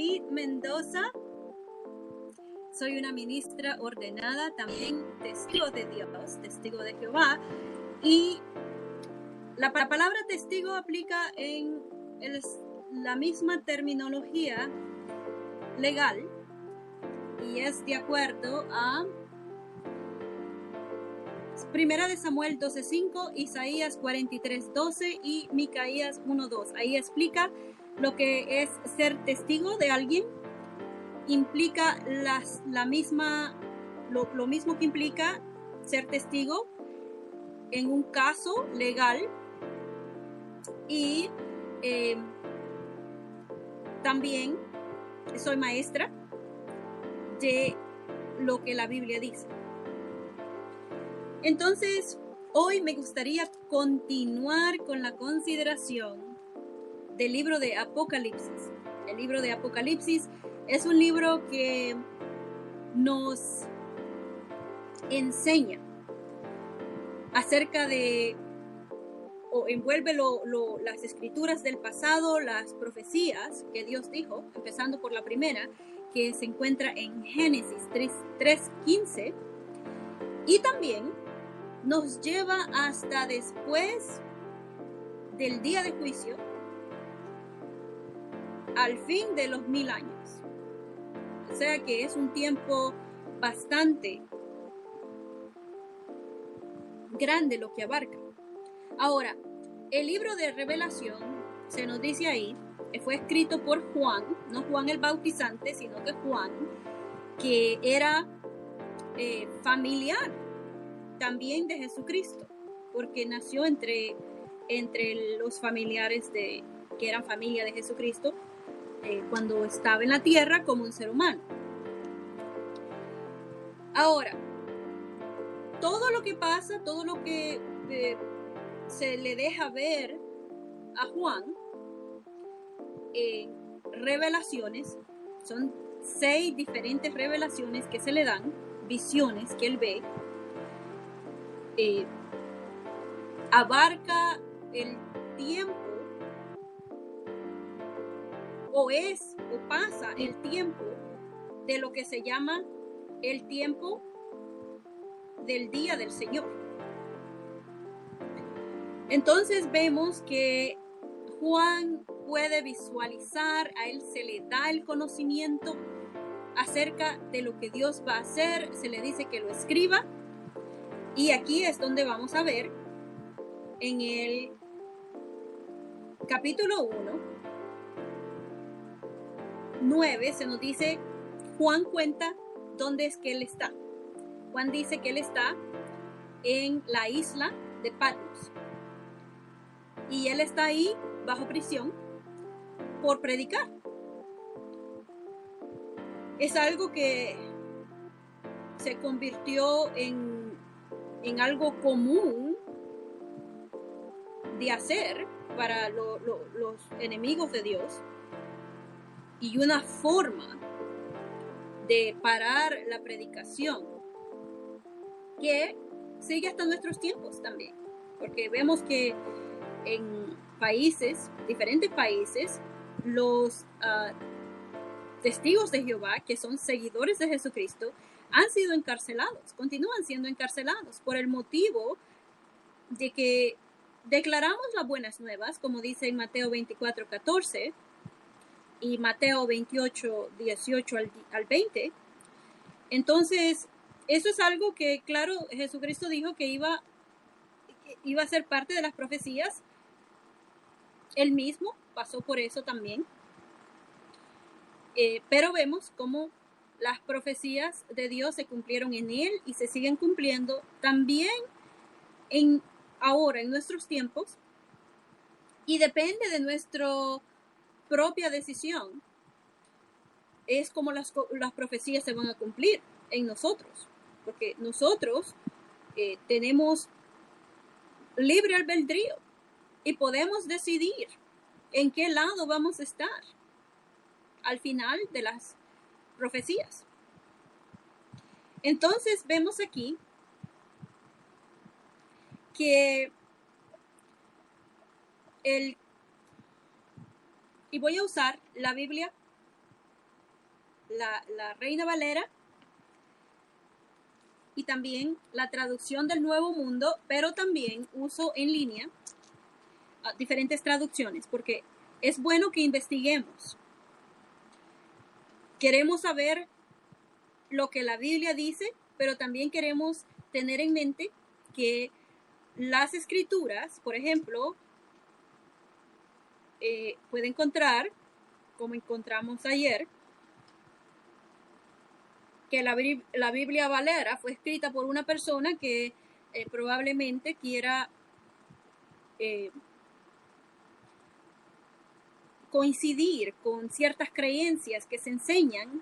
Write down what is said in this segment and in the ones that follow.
David Mendoza. Soy una ministra ordenada, también testigo de Dios, testigo de Jehová. Y la palabra testigo aplica en la misma terminología legal y es de acuerdo a 1 de Samuel 12:5, Isaías 43:12 y Micaías 1:2. Ahí explica lo que es ser testigo de alguien. Implica lo mismo que implica ser testigo en un caso legal y también soy maestra de lo que la Biblia dice. Entonces, hoy me gustaría continuar con la consideración del libro de Apocalipsis. El libro de Apocalipsis es un libro que nos enseña acerca de, o envuelve las escrituras del pasado, las profecías que Dios dijo, empezando por la primera, que se encuentra en Génesis 3:15, y también nos lleva hasta después del día de juicio, al fin de los 1000 años. O sea que es un tiempo bastante grande lo que abarca. Ahora, el libro de Revelación, se nos dice ahí, fue escrito por Juan, no Juan el Bautizante, sino que Juan, que era familiar también de Jesucristo, porque nació entre los familiares que eran familia de Jesucristo cuando estaba en la tierra como un ser humano. Ahora, todo lo que pasa, todo lo que se le deja ver a Juan en revelaciones, son 6 diferentes revelaciones que se le dan, visiones que él ve, abarca el tiempo o pasa el tiempo de lo que se llama el tiempo del día del Señor. Entonces vemos que Juan puede visualizar, a él se le da el conocimiento acerca de lo que Dios va a hacer, se le dice que lo escriba, y aquí es donde vamos a ver en el capítulo 1:9 se nos dice, Juan cuenta dónde es que él está. Juan dice que él está en la isla de Patmos y él está ahí bajo prisión por predicar. Es algo que se convirtió en algo común de hacer para los enemigos de Dios y una forma de parar la predicación que sigue hasta nuestros tiempos también, porque vemos que en diferentes países, los testigos de Jehová, que son seguidores de Jesucristo, han sido encarcelados, continúan siendo encarcelados por el motivo de que declaramos las buenas nuevas, como dice en Mateo 24:14 y Mateo 28:18 al 20. Entonces, eso es algo que, claro, Jesucristo dijo que iba a ser parte de las profecías. Él mismo pasó por eso también. Pero vemos cómo las profecías de Dios se cumplieron en él y se siguen cumpliendo también ahora en nuestros tiempos, y depende de nuestra propia decisión es como las profecías se van a cumplir en nosotros, porque nosotros tenemos libre albedrío y podemos decidir en qué lado vamos a estar al final de las profecías. Entonces vemos aquí que y voy a usar la Biblia la Reina Valera y también la traducción del Nuevo Mundo, pero también uso en línea diferentes traducciones, porque es bueno que investiguemos. Queremos saber lo que la Biblia dice, pero también queremos tener en mente que las escrituras, por ejemplo, puede encontrar, como encontramos ayer, que la Biblia Valera fue escrita por una persona que probablemente quiera coincidir con ciertas creencias que se enseñan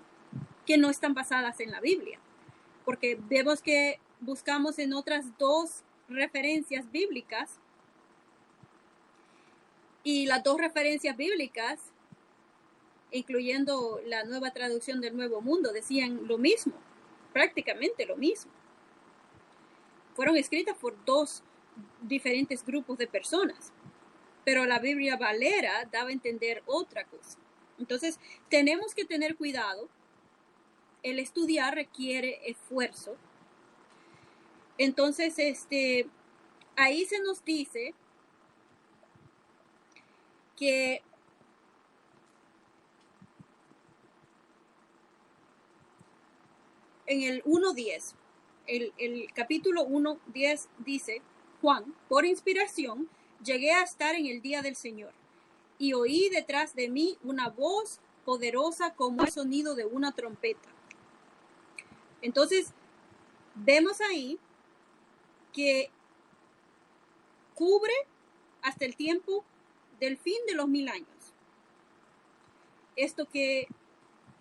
que no están basadas en la Biblia, porque vemos que buscamos en otras dos referencias bíblicas y las dos referencias bíblicas, incluyendo la nueva traducción del Nuevo Mundo, decían lo mismo, prácticamente lo mismo. Fueron escritas por dos diferentes grupos de personas, pero la Biblia Valera daba a entender otra cosa. Entonces, tenemos que tener cuidado. El estudiar requiere esfuerzo. Entonces, ahí se nos dice que en el 1:10, el capítulo 1:10 dice, Juan, por inspiración, llegué a estar en el día del Señor y oí detrás de mí una voz poderosa como el sonido de una trompeta. Entonces, vemos ahí que cubre hasta el tiempo del fin de los 1000 años. Esto que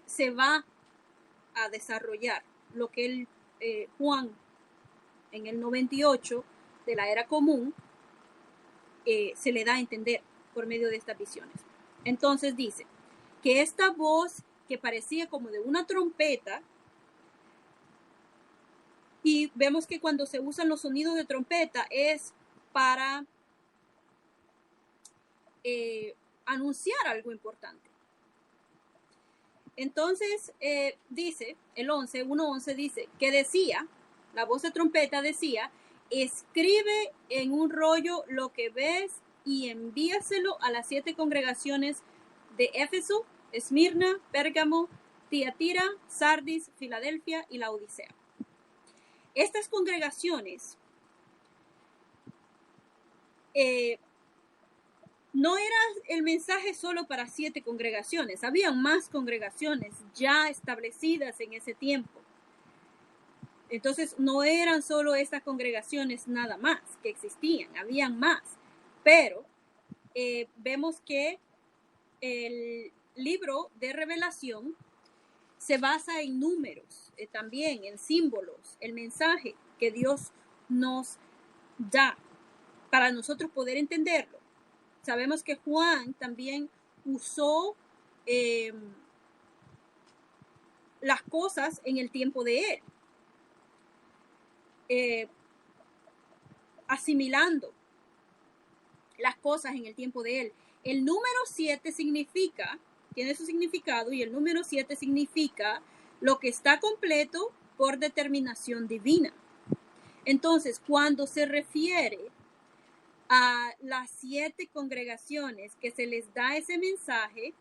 se va a desarrollar, lo que Juan en el 98 de la era común se le da a entender por medio de estas visiones. Entonces dice que esta voz que parecía como de una trompeta, y vemos que cuando se usan los sonidos de trompeta es para anunciar algo importante. Entonces dice, el 1:11 dice, que decía, la voz de trompeta decía, escribe en un rollo lo que ves y envíaselo a las 7 congregaciones de Éfeso, Esmirna, Pérgamo, Tiatira, Sardis, Filadelfia y la Odisea. Estas congregaciones no era el mensaje solo para 7 congregaciones, había más congregaciones ya establecidas en ese tiempo. Entonces no eran solo estas congregaciones nada más que existían, habían más. Pero vemos que el libro de Revelación se basa en números, también en símbolos, el mensaje que Dios nos da para nosotros poder entenderlo. Sabemos que Juan también usó las cosas en el tiempo de él, asimilando las cosas en el tiempo de él. El número 7 tiene su significado, y el número 7 significa lo que está completo por determinación divina. Entonces, cuando se refiere a las 7 congregaciones que se les da ese mensaje,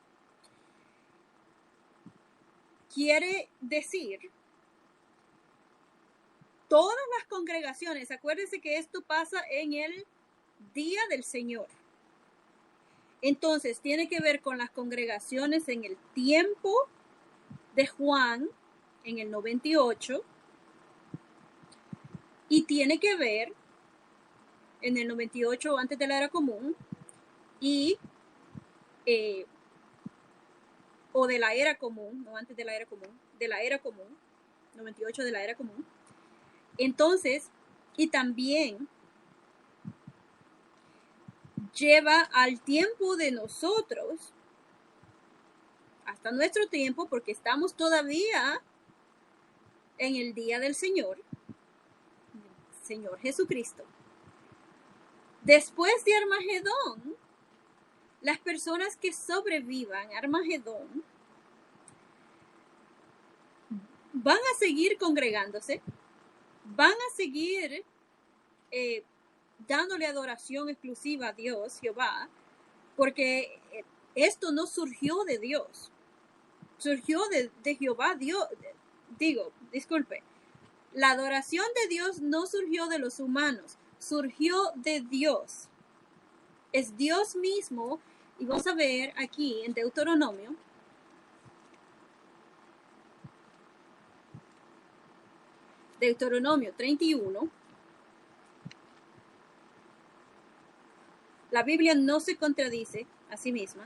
quiere decir todas las congregaciones. Acuérdense que esto pasa en el día del Señor. Entonces, tiene que ver con las congregaciones en el tiempo de Juan, en el 98, y tiene que ver en el 98 antes de la era común, y o de la era común, no antes de la era común, de la era común, 98 de la era común. Entonces, y también lleva al tiempo de nosotros, hasta nuestro tiempo, porque estamos todavía en el día del Señor Jesucristo. Después de Armagedón, las personas que sobrevivan a Armagedón van a seguir congregándose, van a seguir dándole adoración exclusiva a Dios, Jehová, porque esto no surgió de Dios, surgió de Jehová, Dios, disculpe, la adoración de Dios no surgió de los humanos, surgió de Dios. Es Dios mismo, y vamos a ver aquí en Deuteronomio, Deuteronomio 31, la Biblia no se contradice a sí misma.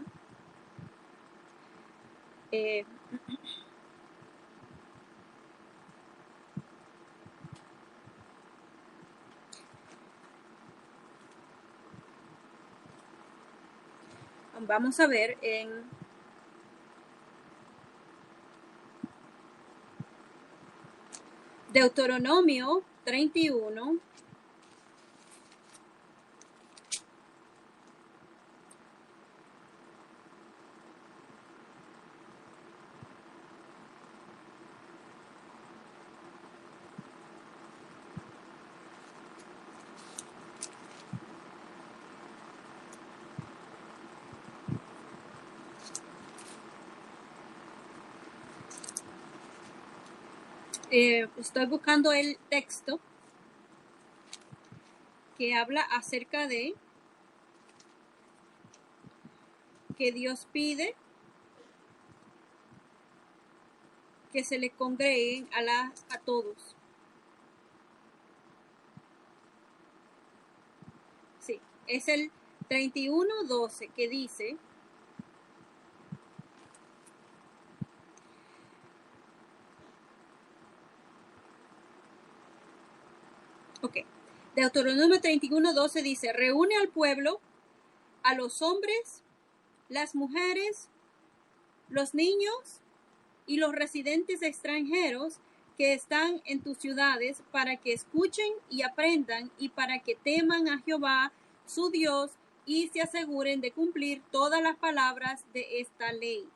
Vamos a ver en Deuteronomio 31, estoy buscando el texto que habla acerca de que Dios pide que se le congreguen a todos. Sí, es el 31:12 que dice: ok, Deuteronomio 31:12 dice: reúne al pueblo, a los hombres, las mujeres, los niños y los residentes extranjeros que están en tus ciudades, para que escuchen y aprendan, y para que teman a Jehová su Dios y se aseguren de cumplir todas las palabras de esta ley.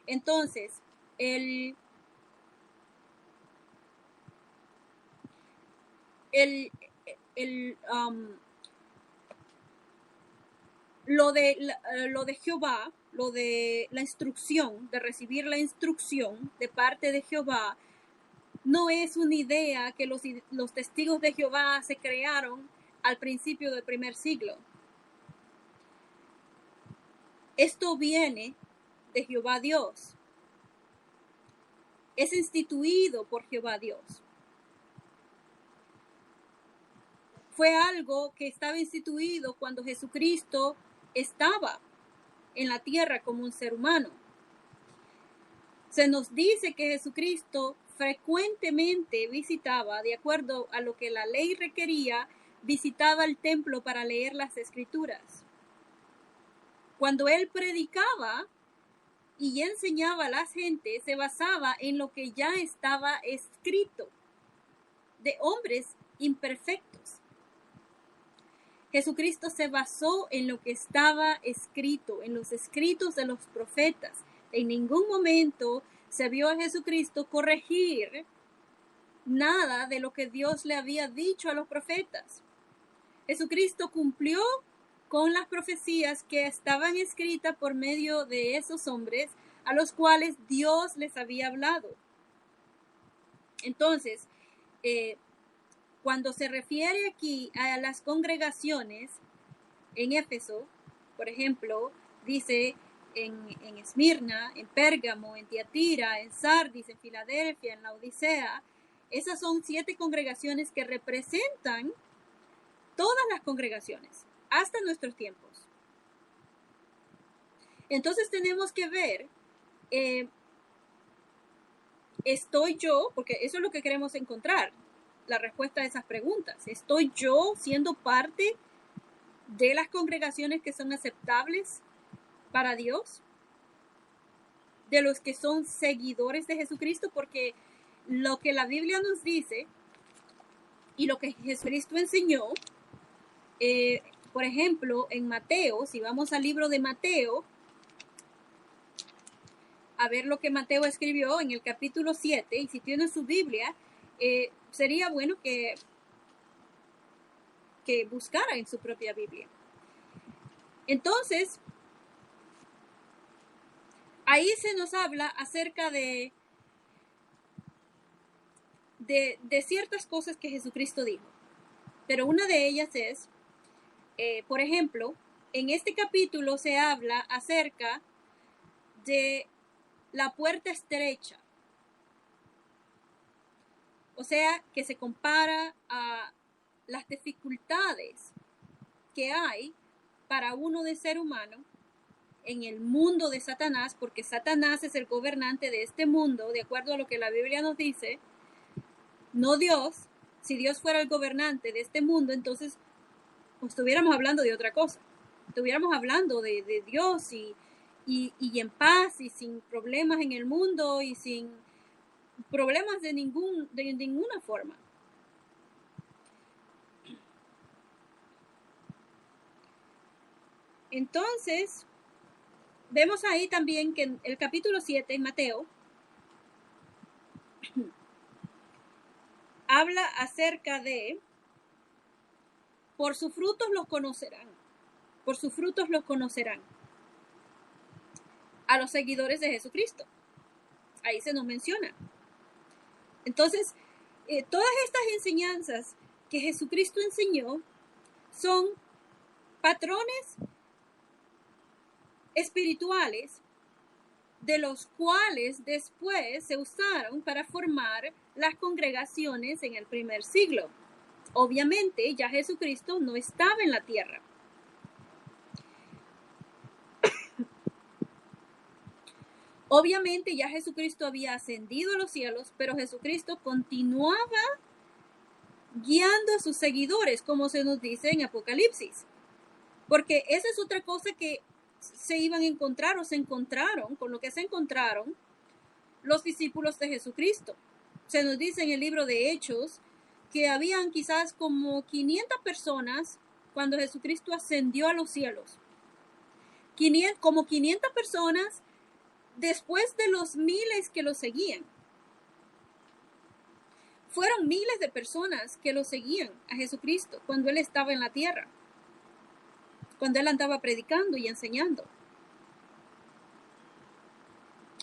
Entonces, lo de Jehová, lo de la instrucción, de recibir la instrucción de parte de Jehová, no es una idea que los testigos de Jehová se crearon al principio del primer siglo. Esto viene de Jehová Dios. Es instituido por Jehová Dios. Fue algo que estaba instituido cuando Jesucristo estaba en la tierra como un ser humano. Se nos dice que Jesucristo frecuentemente visitaba, de acuerdo a lo que la ley requería, visitaba el templo para leer las escrituras. Cuando él predicaba y enseñaba a la gente, se basaba en lo que ya estaba escrito de hombres imperfectos. Jesucristo se basó en lo que estaba escrito, en los escritos de los profetas. En ningún momento se vio a Jesucristo corregir nada de lo que Dios le había dicho a los profetas. Jesucristo cumplió con las profecías que estaban escritas por medio de esos hombres a los cuales Dios les había hablado. Entonces, cuando se refiere aquí a las congregaciones en Éfeso, por ejemplo, dice en Esmirna, en Pérgamo, en Tiatira, en Sardis, en Filadelfia, en Laodicea, esas son 7 congregaciones que representan todas las congregaciones hasta nuestros tiempos. Entonces tenemos que ver, estoy yo, porque eso es lo que queremos encontrar, la respuesta a esas preguntas. ¿Estoy yo siendo parte de las congregaciones que son aceptables para Dios? De los que son seguidores de Jesucristo, porque lo que la Biblia nos dice y lo que Jesucristo enseñó, por ejemplo, en Mateo, si vamos al libro de Mateo, a ver lo que Mateo escribió en el capítulo 7, y si tiene su Biblia, sería bueno que buscara en su propia Biblia. Entonces, ahí se nos habla acerca de ciertas cosas que Jesucristo dijo. Pero una de ellas es, por ejemplo, en este capítulo se habla acerca de la puerta estrecha. O sea, que se compara a las dificultades que hay para uno de ser humano en el mundo de Satanás, porque Satanás es el gobernante de este mundo, de acuerdo a lo que la Biblia nos dice, no Dios. Si Dios fuera el gobernante de este mundo, entonces pues estuviéramos hablando de otra cosa. Estuviéramos hablando de Dios y en paz y sin problemas en el mundo y sin problemas de ninguna forma. Entonces, vemos ahí también que en el capítulo 7, en Mateo, habla acerca de, por sus frutos los conocerán. Por sus frutos los conocerán. A los seguidores de Jesucristo. Ahí se nos menciona. Entonces, todas estas enseñanzas que Jesucristo enseñó son patrones espirituales de los cuales después se usaron para formar las congregaciones en el primer siglo. Obviamente ya Jesucristo no estaba en la tierra. Obviamente ya Jesucristo había ascendido a los cielos, pero Jesucristo continuaba guiando a sus seguidores, como se nos dice en Apocalipsis. Porque esa es otra cosa que se iban a encontrar o se encontraron, con lo que se encontraron los discípulos de Jesucristo. Se nos dice en el libro de Hechos que habían quizás como 500 personas cuando Jesucristo ascendió a los cielos. Como 500 personas después de los miles que lo seguían. Fueron miles de personas que lo seguían a Jesucristo cuando Él estaba en la tierra, cuando Él andaba predicando y enseñando.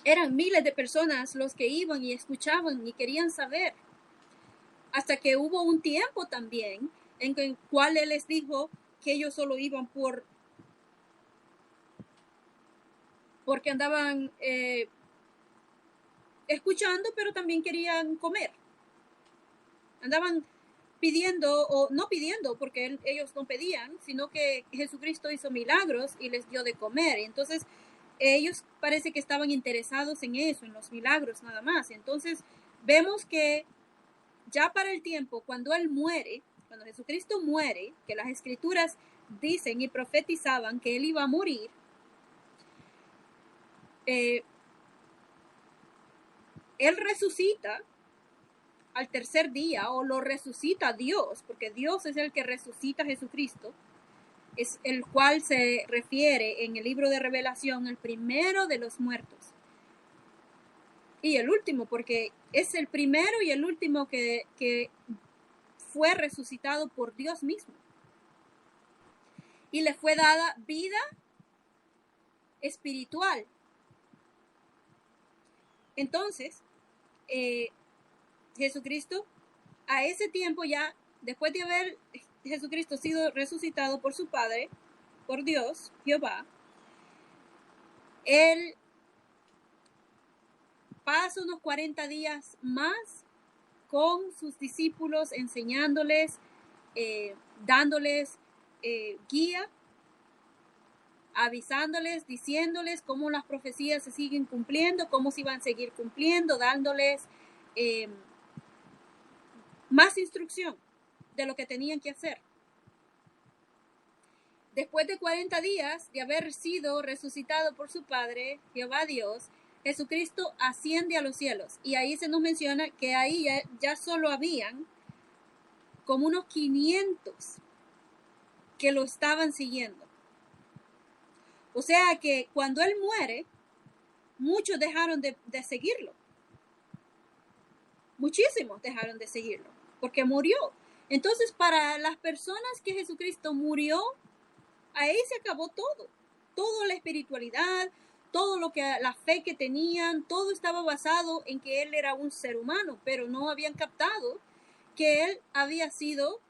Eran miles de personas los que iban y escuchaban y querían saber. Hasta que hubo un tiempo también en el cual Él les dijo que ellos solo iban porque andaban escuchando, pero también querían comer. Andaban pidiendo, o no pidiendo, porque ellos no pedían, sino que Jesucristo hizo milagros y les dio de comer. Entonces, ellos parece que estaban interesados en eso, en los milagros nada más. Entonces, vemos que ya para el tiempo, cuando Él muere, cuando Jesucristo muere, que las Escrituras dicen y profetizaban que Él iba a morir, Él resucita al tercer día, o lo resucita Dios, porque Dios es el que resucita a Jesucristo, es el cual se refiere en el libro de Revelación, el primero de los muertos. Y el último, porque es el primero y el último que fue resucitado por Dios mismo. Y le fue dada vida espiritual. Entonces, Jesucristo, a ese tiempo ya, después de haber Jesucristo sido resucitado por su Padre, por Dios, Jehová, Él pasa unos 40 días más con sus discípulos, enseñándoles, dándoles guía, avisándoles, diciéndoles cómo las profecías se siguen cumpliendo, cómo se iban a seguir cumpliendo, dándoles más instrucción de lo que tenían que hacer. Después de 40 días de haber sido resucitado por su Padre, Jehová Dios, Jesucristo asciende a los cielos. Y ahí se nos menciona que ahí ya solo habían como unos 500 que lo estaban siguiendo. O sea que cuando Él muere, muchos dejaron de seguirlo. Muchísimos dejaron de seguirlo, porque murió. Entonces, para las personas que Jesucristo murió, ahí se acabó todo. Toda la espiritualidad, todo lo que la fe que tenían, todo estaba basado en que Él era un ser humano, pero no habían captado que Él había sido,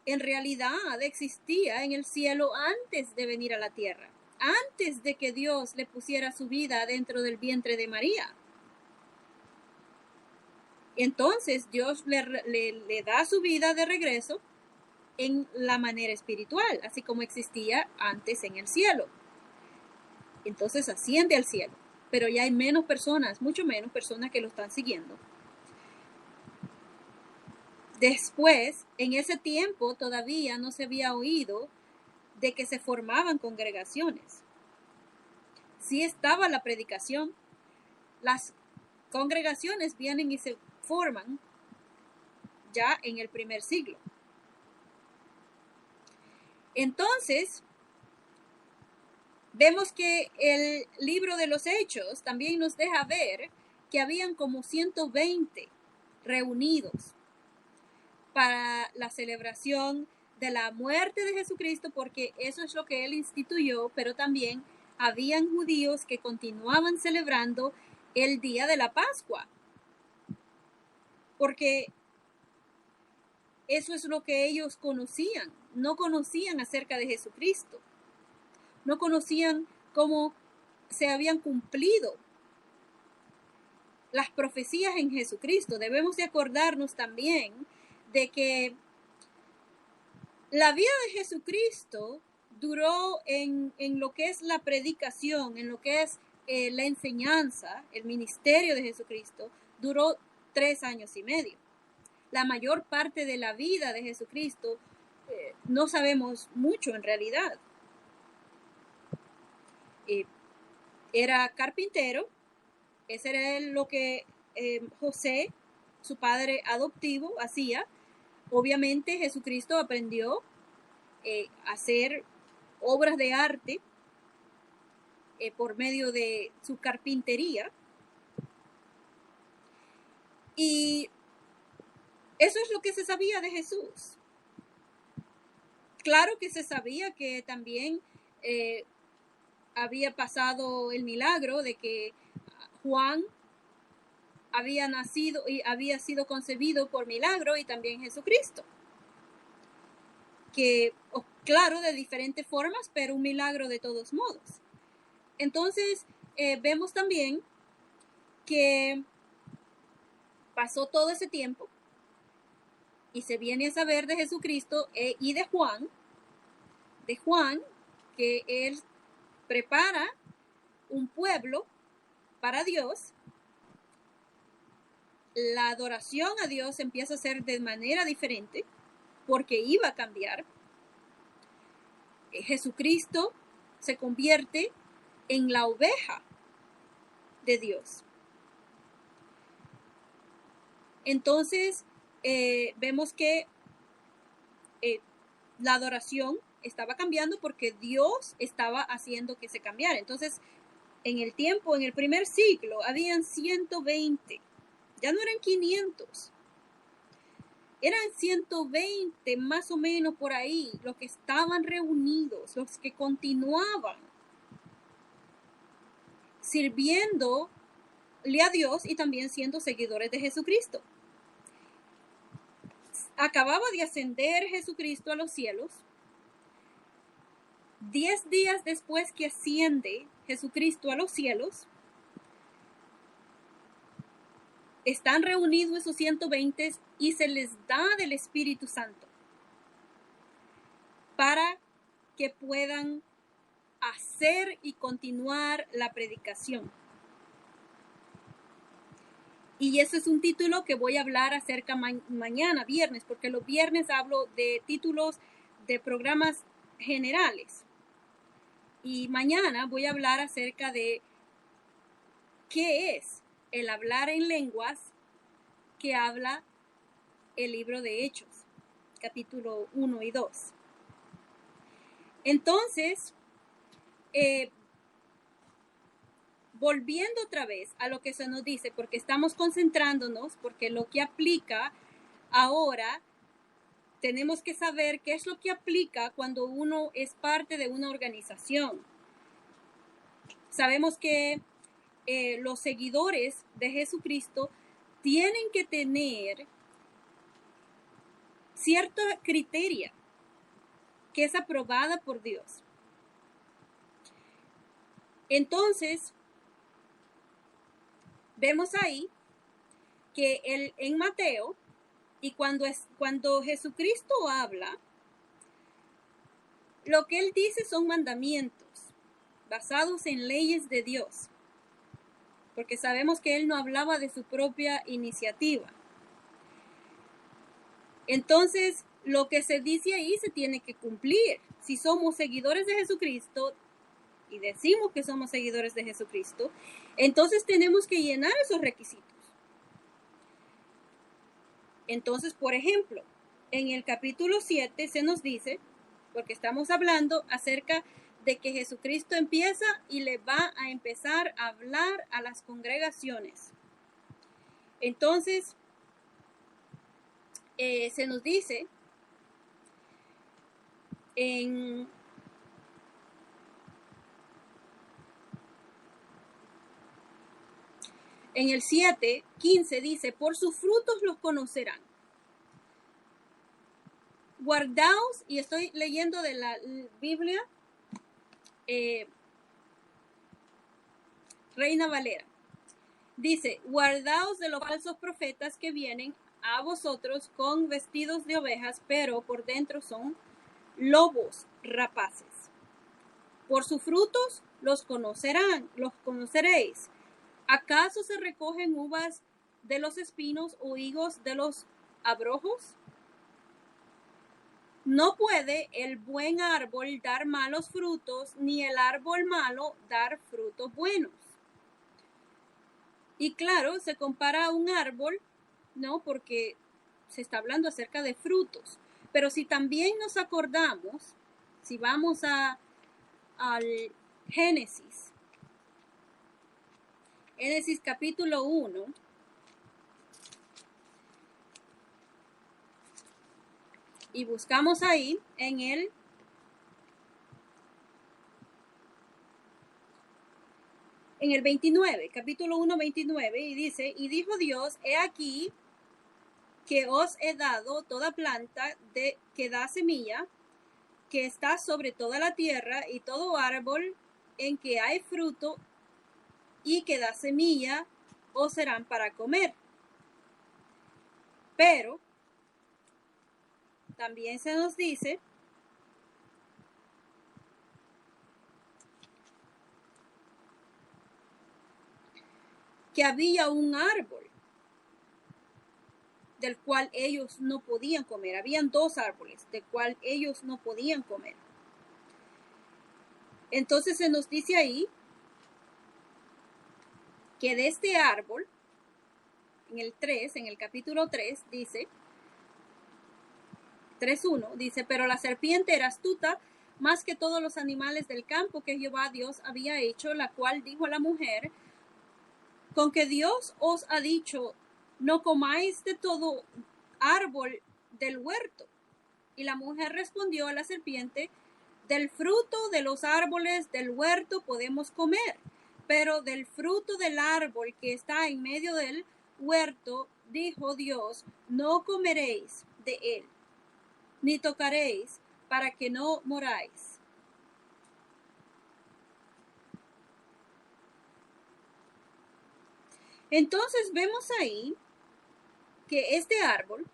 en realidad, existía en el cielo antes de venir a la tierra, antes de que Dios le pusiera su vida dentro del vientre de María. Entonces Dios le da su vida de regreso en la manera espiritual, así como existía antes en el cielo. Entonces asciende al cielo, pero ya hay menos personas, mucho menos personas que lo están siguiendo. Después, en ese tiempo todavía no se había oído de que se formaban congregaciones. Sí estaba la predicación. Las congregaciones vienen y se forman ya en el primer siglo. Entonces, vemos que el libro de los Hechos también nos deja ver que habían como 120 reunidos para la celebración de la muerte de Jesucristo, porque eso es lo que Él instituyó, pero también habían judíos que continuaban celebrando el día de la Pascua, porque eso es lo que ellos conocían. No conocían acerca de Jesucristo, no conocían cómo se habían cumplido las profecías en Jesucristo. Debemos de acordarnos también de que la vida de Jesucristo duró en lo que es la predicación, en lo que es la enseñanza, el ministerio de Jesucristo, duró 3 años y medio. La mayor parte de la vida de Jesucristo no sabemos mucho en realidad. Era carpintero, ese era lo que José, su padre adoptivo, hacía. Obviamente Jesucristo aprendió a hacer obras de arte por medio de su carpintería. Y eso es lo que se sabía de Jesús. Claro que se sabía que también había pasado el milagro de que Juan había nacido y había sido concebido por milagro, y también Jesucristo. Que, claro, de diferentes formas, pero un milagro de todos modos. Entonces, vemos también que pasó todo ese tiempo y se viene a saber de Jesucristo y de Juan, que él prepara un pueblo para Dios. La adoración a Dios empieza a ser de manera diferente porque iba a cambiar. Jesucristo se convierte en la oveja de Dios. Entonces, vemos que la adoración estaba cambiando porque Dios estaba haciendo que se cambiara. Entonces, en el primer siglo, habían 120, ya no eran 500, eran 120 más o menos por ahí, los que estaban reunidos, los que continuaban sirviéndole a Dios y también siendo seguidores de Jesucristo. Acababa de ascender Jesucristo a los cielos. 10 días después que asciende Jesucristo a los cielos, están reunidos esos 120 y se les da del Espíritu Santo para que puedan hacer y continuar la predicación. Y ese es un título que voy a hablar acerca mañana, viernes, porque los viernes hablo de títulos de programas generales. Y mañana voy a hablar acerca de qué es el hablar en lenguas que habla el libro de Hechos, capítulo 1 y 2. Entonces, volviendo otra vez a lo que se nos dice, porque estamos concentrándonos, porque lo que aplica ahora, tenemos que saber qué es lo que aplica cuando uno es parte de una organización. Sabemos que los seguidores de Jesucristo tienen que tener cierta criteria que es aprobada por Dios. Entonces, vemos ahí que en Mateo, y cuando Jesucristo habla, lo que él dice son mandamientos basados en leyes de Dios, porque sabemos que él no hablaba de su propia iniciativa. Entonces, lo que se dice ahí se tiene que cumplir. Si somos seguidores de Jesucristo y decimos que somos seguidores de Jesucristo, entonces tenemos que llenar esos requisitos. Entonces, por ejemplo, en el capítulo 7 se nos dice, porque estamos hablando acerca de que Jesucristo empieza y le va a empezar a hablar a las congregaciones. Entonces, se nos dice en el 7:15 dice, por sus frutos los conocerán. Guardaos, y estoy leyendo de la Biblia Reina Valera. Dice, guardaos de los falsos profetas que vienen a vosotros con vestidos de ovejas, pero por dentro son lobos rapaces. Por sus frutos los conoceréis. ¿Acaso se recogen uvas de los espinos o higos de los abrojos? No puede el buen árbol dar malos frutos, ni el árbol malo dar frutos buenos. Y claro, se compara a un árbol, ¿no? Porque se está hablando acerca de frutos. Pero si también nos acordamos, si vamos al Génesis capítulo 1, y buscamos ahí en el el 29, capítulo 1, 29, y dice, y dijo Dios, he aquí que os he dado toda planta que da semilla, que está sobre toda la tierra, y todo árbol en que hay fruto y que da semilla, os serán para comer. Pero también se nos dice que había un árbol del cual ellos no podían comer. Habían dos árboles del cual ellos no podían comer. Entonces se nos dice ahí que de este árbol, en el capítulo 3, dice, 3:1, dice, pero la serpiente era astuta más que todos los animales del campo que Jehová Dios había hecho, la cual dijo a la mujer, con que Dios os ha dicho, no comáis de todo árbol del huerto. Y la mujer respondió a la serpiente, del fruto de los árboles del huerto podemos comer, pero del fruto del árbol que está en medio del huerto, dijo Dios, no comeréis de él, ni tocaréis, para que no moráis. Entonces vemos ahí que este árbol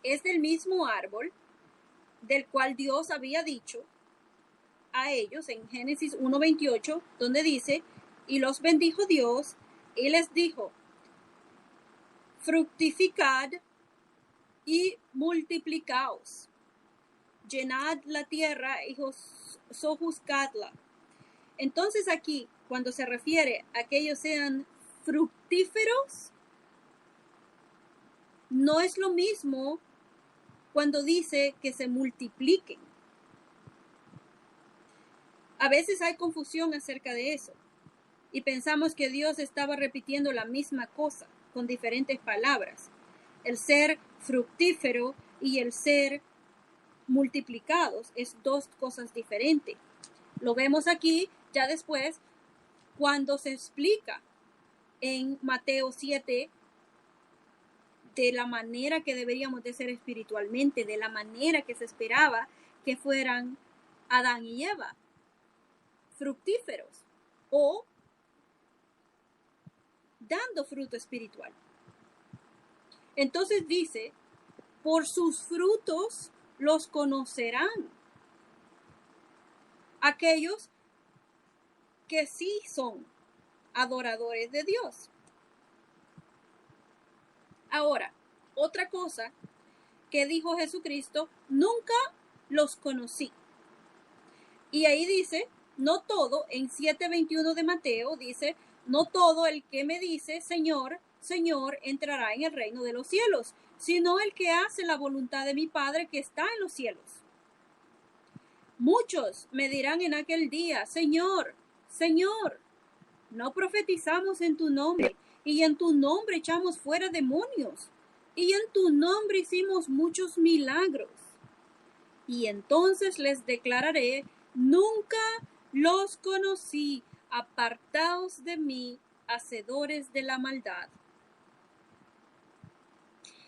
es del mismo árbol del cual Dios había dicho a ellos en Génesis 1:28, donde dice, y los bendijo Dios, y les dijo, fructificad y multiplicaos, llenad la tierra y sojuzgadla. Entonces aquí, cuando se refiere a que ellos sean fructíferos, no es lo mismo cuando dice que se multipliquen. A veces hay confusión acerca de eso. y pensamos que Dios estaba repitiendo la misma cosa con diferentes palabras. El ser fructífero y el ser multiplicados es dos cosas diferentes. Lo vemos aquí ya después cuando se explica en Mateo 7 de la manera que deberíamos de ser espiritualmente, de la manera que se esperaba que fueran Adán y Eva, fructíferos o dando fruto espiritual. Entonces dice, por sus frutos los conocerán. Aquellos que sí son adoradores de Dios. Ahora, otra cosa que dijo Jesucristo, nunca los conocí. Y ahí dice, no todo, en 7:21 de Mateo, dice, no todo el que me dice, Señor, Señor, entrará en el reino de los cielos, sino el que hace la voluntad de mi Padre que está en los cielos. Muchos me dirán en aquel día, Señor, Señor, no profetizamos en tu nombre, y en tu nombre echamos fuera demonios, y en tu nombre hicimos muchos milagros. Y entonces les declararé, nunca los conocí, apartaos de mí, hacedores de la maldad.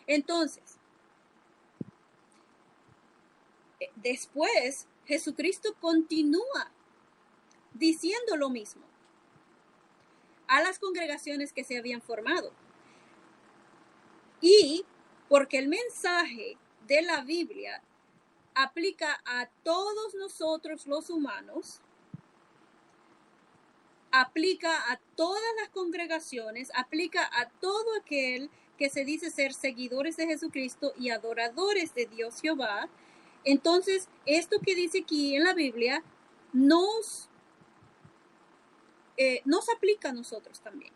Entonces, después Jesucristo continúa diciendo lo mismo a las congregaciones que se habían formado. Y porque el mensaje de la Biblia aplica a todos nosotros los humanos, aplica a todas las congregaciones, aplica a todo aquel que se dice ser seguidores de Jesucristo y adoradores de Dios Jehová. Entonces, esto que dice aquí en la Biblia nos aplica a nosotros también.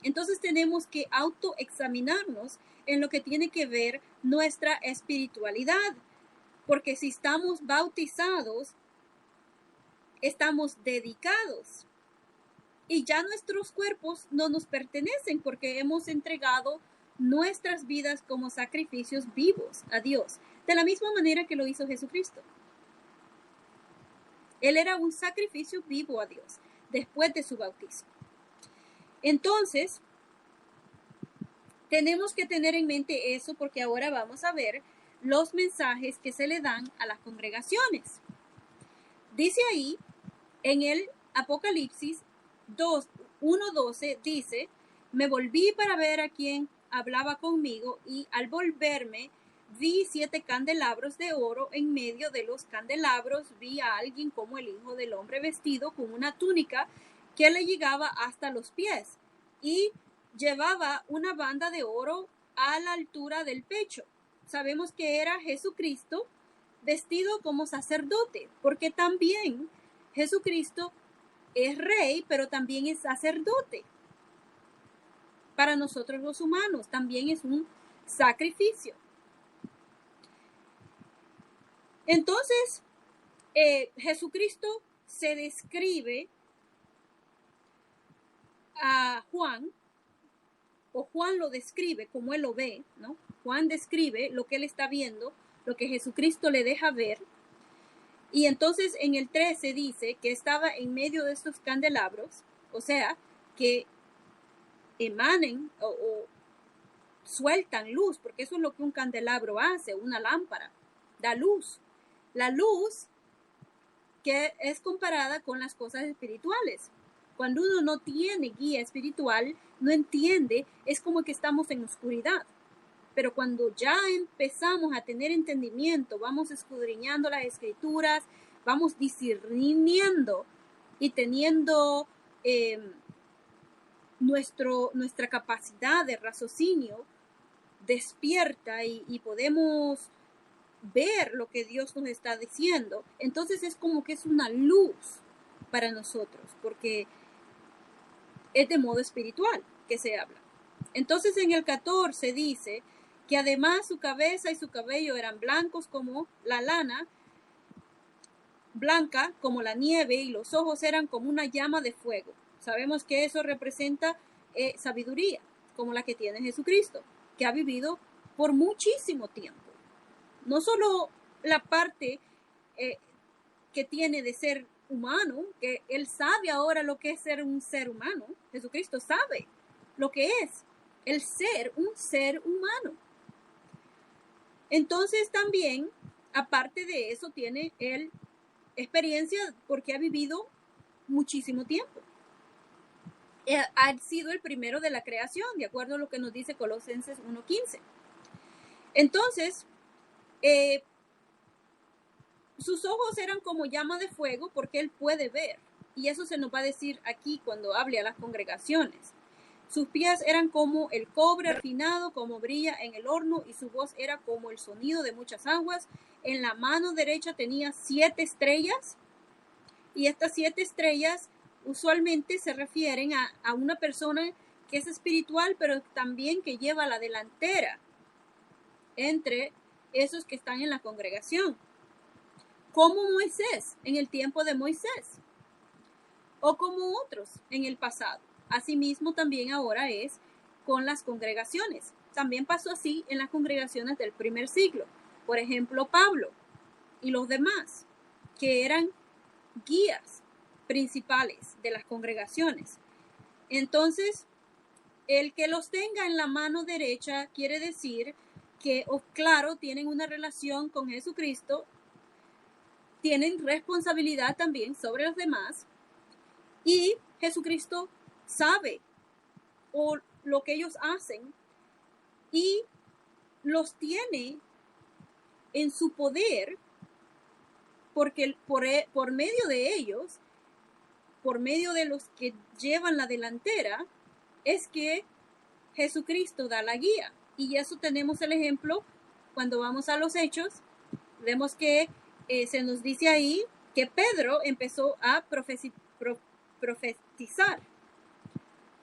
Entonces tenemos que autoexaminarnos en lo que tiene que ver nuestra espiritualidad, porque si estamos bautizados, estamos dedicados y ya nuestros cuerpos no nos pertenecen porque hemos entregado nuestras vidas como sacrificios vivos a Dios, de la misma manera que lo hizo Jesucristo. Él era un sacrificio vivo a Dios después de su bautismo. Entonces, tenemos que tener en mente eso porque ahora vamos a ver los mensajes que se le dan a las congregaciones. Dice ahí, en el Apocalipsis 1:12, dice, me volví para ver a quien hablaba conmigo y al volverme vi 7 candelabros de oro. En medio de los candelabros vi a alguien como el Hijo del Hombre vestido con una túnica que le llegaba hasta los pies y llevaba una banda de oro a la altura del pecho. Sabemos que era Jesucristo vestido como sacerdote, porque también Jesucristo es rey, pero también es sacerdote. Para nosotros los humanos también es un sacrificio. Entonces, Jesucristo se describe a Juan, o Juan lo describe como él lo ve, ¿no? Juan describe lo que él está viendo, lo que Jesucristo le deja ver. Y entonces en el 13 dice que estaba en medio de estos candelabros, o sea, que emanen o sueltan luz, porque eso es lo que un candelabro hace, una lámpara, da luz. La luz que es comparada con las cosas espirituales. Cuando uno no tiene guía espiritual, no entiende, es como que estamos en oscuridad. Pero cuando ya empezamos a tener entendimiento, vamos escudriñando las escrituras, vamos discerniendo y teniendo nuestra capacidad de raciocinio despierta y podemos ver lo que Dios nos está diciendo, entonces es como que es una luz para nosotros, porque es de modo espiritual que se habla. Entonces en el 14 dice que además su cabeza y su cabello eran blancos como la lana, blanca como la nieve, y los ojos eran como una llama de fuego. Sabemos que eso representa sabiduría, como la que tiene Jesucristo, que ha vivido por muchísimo tiempo. No solo la parte que tiene de ser humano, que él sabe ahora lo que es ser un ser humano. Jesucristo sabe lo que es el ser un ser humano. Entonces también, aparte de eso, tiene él experiencia porque ha vivido muchísimo tiempo. Ha sido el primero de la creación, de acuerdo a lo que nos dice Colosenses 1:15. Entonces, sus ojos eran como llama de fuego porque él puede ver. Y eso se nos va a decir aquí cuando hable a las congregaciones. Sus pies eran como el cobre refinado, como brilla en el horno, y su voz era como el sonido de muchas aguas. En la mano derecha tenía 7 estrellas, y estas 7 estrellas usualmente se refieren a una persona que es espiritual, pero también que lleva la delantera entre esos que están en la congregación. Como Moisés en el tiempo de Moisés, o como otros en el pasado. Asimismo también ahora es con las congregaciones. También pasó así en las congregaciones del primer siglo. Por ejemplo, Pablo y los demás, que eran guías principales de las congregaciones. Entonces, el que los tenga en la mano derecha quiere decir que, claro, tienen una relación con Jesucristo, tienen responsabilidad también sobre los demás, y Jesucristo sabe o lo que ellos hacen y los tiene en su poder porque por medio de ellos, por medio de los que llevan la delantera, es que Jesucristo da la guía. Y eso tenemos el ejemplo cuando vamos a los Hechos. Vemos que se nos dice ahí que Pedro empezó a profetizar,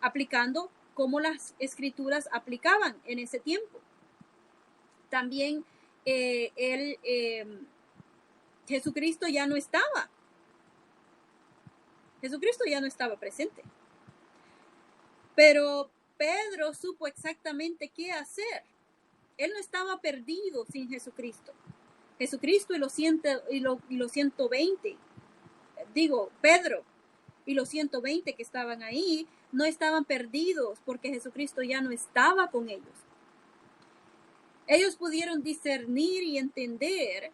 aplicando como las escrituras aplicaban en ese tiempo. También Jesucristo ya no estaba. Jesucristo ya no estaba presente. Pero Pedro supo exactamente qué hacer. Él no estaba perdido sin Jesucristo. Jesucristo y los 120, Pedro y los 120 que estaban ahí, no estaban perdidos porque Jesucristo ya no estaba con ellos. Ellos pudieron discernir y entender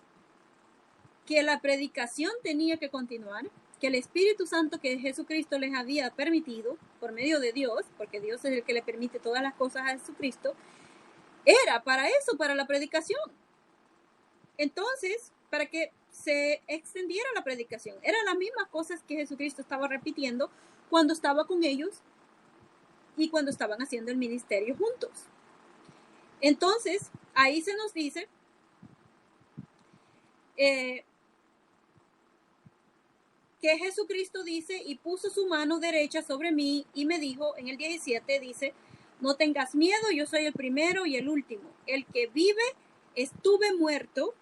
que la predicación tenía que continuar, que el Espíritu Santo que Jesucristo les había permitido por medio de Dios, porque Dios es el que le permite todas las cosas a Jesucristo, era para eso, para la predicación. Entonces, para que se extendiera la predicación, eran las mismas cosas que Jesucristo estaba repitiendo cuando estaba con ellos y cuando estaban haciendo el ministerio juntos. Entonces, ahí se nos dice que Jesucristo dice, y puso su mano derecha sobre mí y me dijo, en el 17 dice, no tengas miedo, yo soy el primero y el último. El que vive, estuve muerto,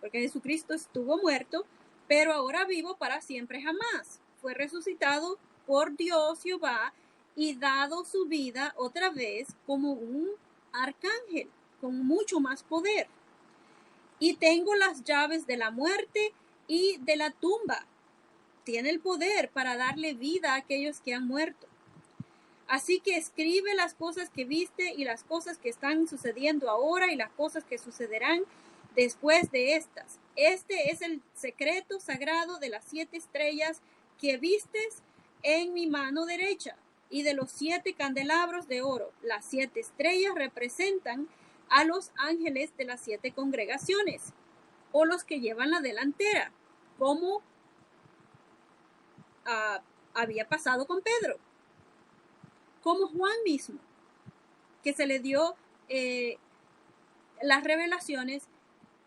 porque Jesucristo estuvo muerto, pero ahora vivo para siempre jamás. Fue resucitado por Dios Jehová y dado su vida otra vez como un arcángel, con mucho más poder. Y tengo las llaves de la muerte y de la tumba. Tiene el poder para darle vida a aquellos que han muerto. Así que escribe las cosas que viste y las cosas que están sucediendo ahora y las cosas que sucederán después de estas. Este es el secreto sagrado de las 7 estrellas que vistes en mi mano derecha y de los 7 candelabros de oro. Las 7 estrellas representan a los ángeles de las 7 congregaciones o los que llevan la delantera, como había pasado con Pedro, como Juan mismo, que se le dio las revelaciones,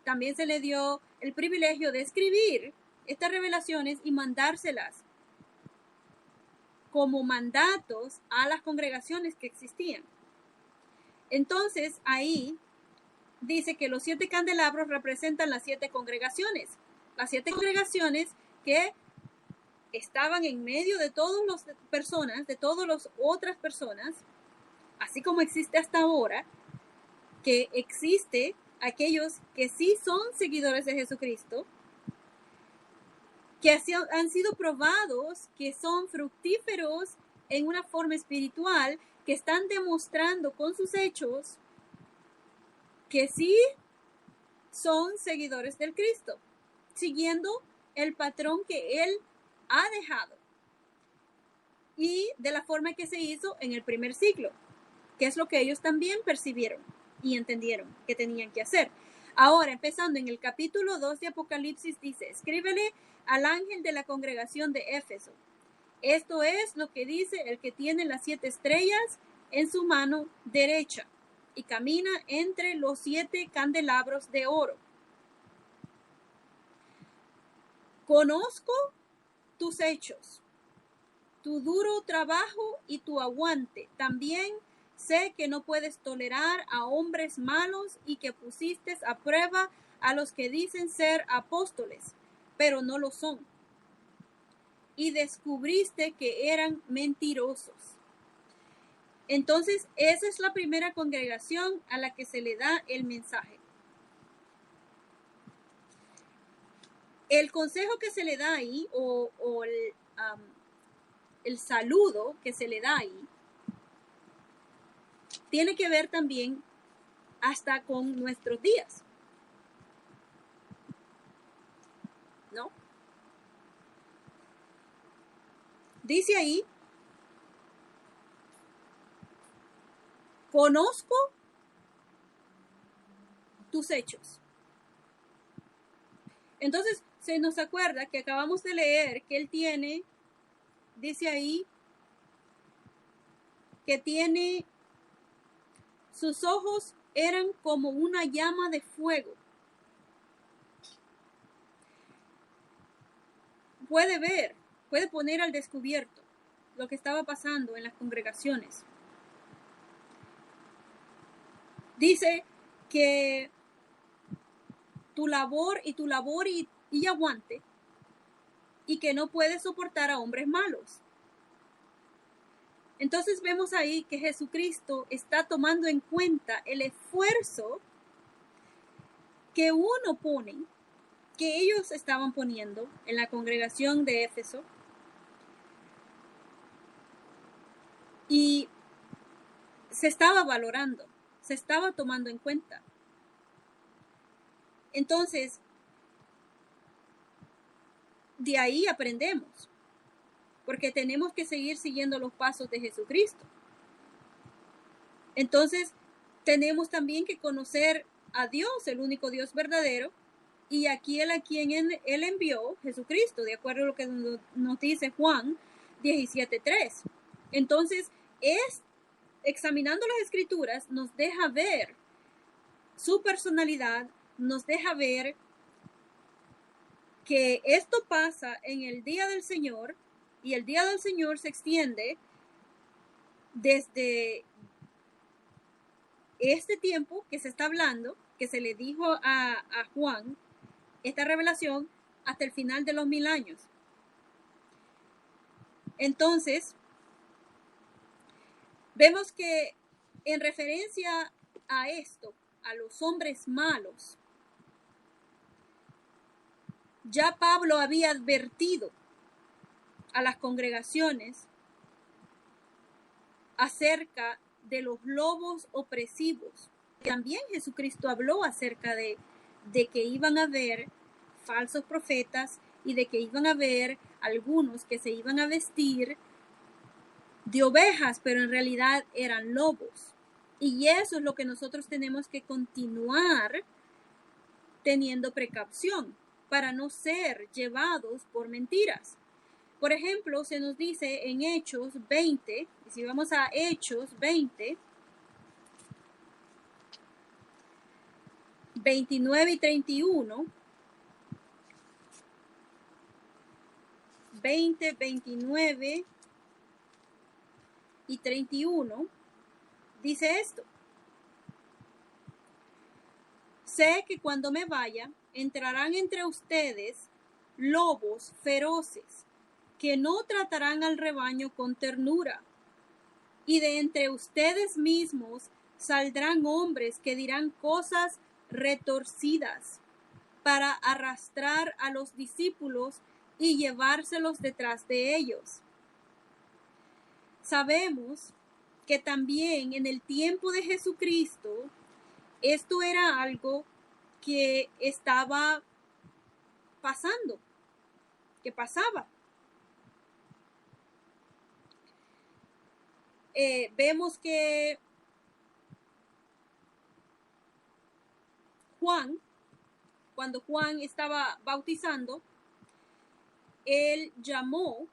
también se le dio el privilegio de escribir estas revelaciones y mandárselas como mandatos a las congregaciones que existían. Entonces ahí dice que los 7 candelabros representan las 7 congregaciones, las 7 congregaciones que estaban en medio de todas las personas, de todas las otras personas, así como existe hasta ahora, que existe aquellos que sí son seguidores de Jesucristo, que han sido probados, que son fructíferos en una forma espiritual, que están demostrando con sus hechos que sí son seguidores del Cristo, siguiendo el patrón que Él ha dejado y de la forma que se hizo en el primer siglo, que es lo que ellos también percibieron y entendieron que tenían que hacer. Ahora, empezando en el capítulo 2 de Apocalipsis, dice: escríbele al ángel de la congregación de Éfeso. Esto es lo que dice el que tiene las 7 estrellas en su mano derecha y camina entre los 7 candelabros de oro. Conozco tus hechos, tu duro trabajo y tu aguante. También sé que no puedes tolerar a hombres malos y que pusiste a prueba a los que dicen ser apóstoles, pero no lo son. Y descubriste que eran mentirosos. Entonces, esa es la primera congregación a la que se le da el mensaje. El consejo que se le da ahí, o el saludo que se le da ahí, tiene que ver también hasta con nuestros días, ¿no? Dice ahí: conozco tus hechos. Entonces, se nos acuerda que acabamos de leer que él tiene, dice ahí, que tiene, sus ojos eran como una llama de fuego. Puede ver, puede poner al descubierto lo que estaba pasando en las congregaciones. Dice que tu labor y aguante, y que no puedes soportar a hombres malos. Entonces vemos ahí que Jesucristo está tomando en cuenta el esfuerzo que uno pone, que ellos estaban poniendo en la congregación de Éfeso, y se estaba valorando, se estaba tomando en cuenta. Entonces, de ahí aprendemos, porque tenemos que seguir siguiendo los pasos de Jesucristo. Entonces, tenemos también que conocer a Dios, el único Dios verdadero, y aquel a quien él envió, Jesucristo, de acuerdo a lo que nos dice Juan 17:3. Entonces, examinando las escrituras, nos deja ver su personalidad, nos deja ver que esto pasa en el día del Señor, y el día del Señor se extiende desde este tiempo que se está hablando, que se le dijo a Juan, esta revelación, hasta el final de los 1000 años. Entonces, vemos que en referencia a esto, a los hombres malos, ya Pablo había advertido a las congregaciones acerca de los lobos opresivos. También Jesucristo habló acerca de que iban a haber falsos profetas y de que iban a haber algunos que se iban a vestir de ovejas, pero en realidad eran lobos. Y eso es lo que nosotros tenemos que continuar teniendo precaución para no ser llevados por mentiras. Por ejemplo, se nos dice en Hechos 20, y si vamos a Hechos 20, 29 y 31, 20, 29 y 31, dice esto: sé que cuando me vaya, entrarán entre ustedes lobos feroces, que no tratarán al rebaño con ternura. Y de entre ustedes mismos saldrán hombres que dirán cosas retorcidas para arrastrar a los discípulos y llevárselos detrás de ellos. Sabemos que también en el tiempo de Jesucristo esto era algo que estaba pasando, que pasaba. Vemos que Juan, cuando Juan estaba bautizando, él llamó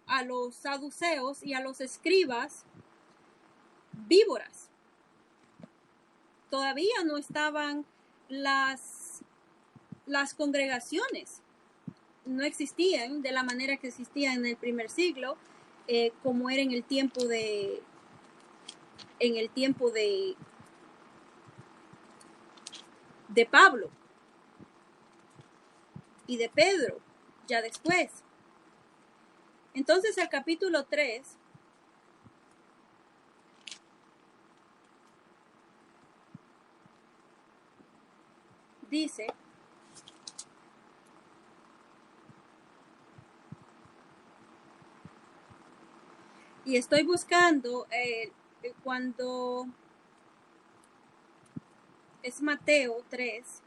a los saduceos y a los escribas víboras. Todavía no estaban las congregaciones, no existían de la manera que existían en el primer siglo, como era en el tiempo de Pablo y de Pedro, ya después. Entonces el capítulo 3 dice: y estoy buscando cuando es Mateo 3.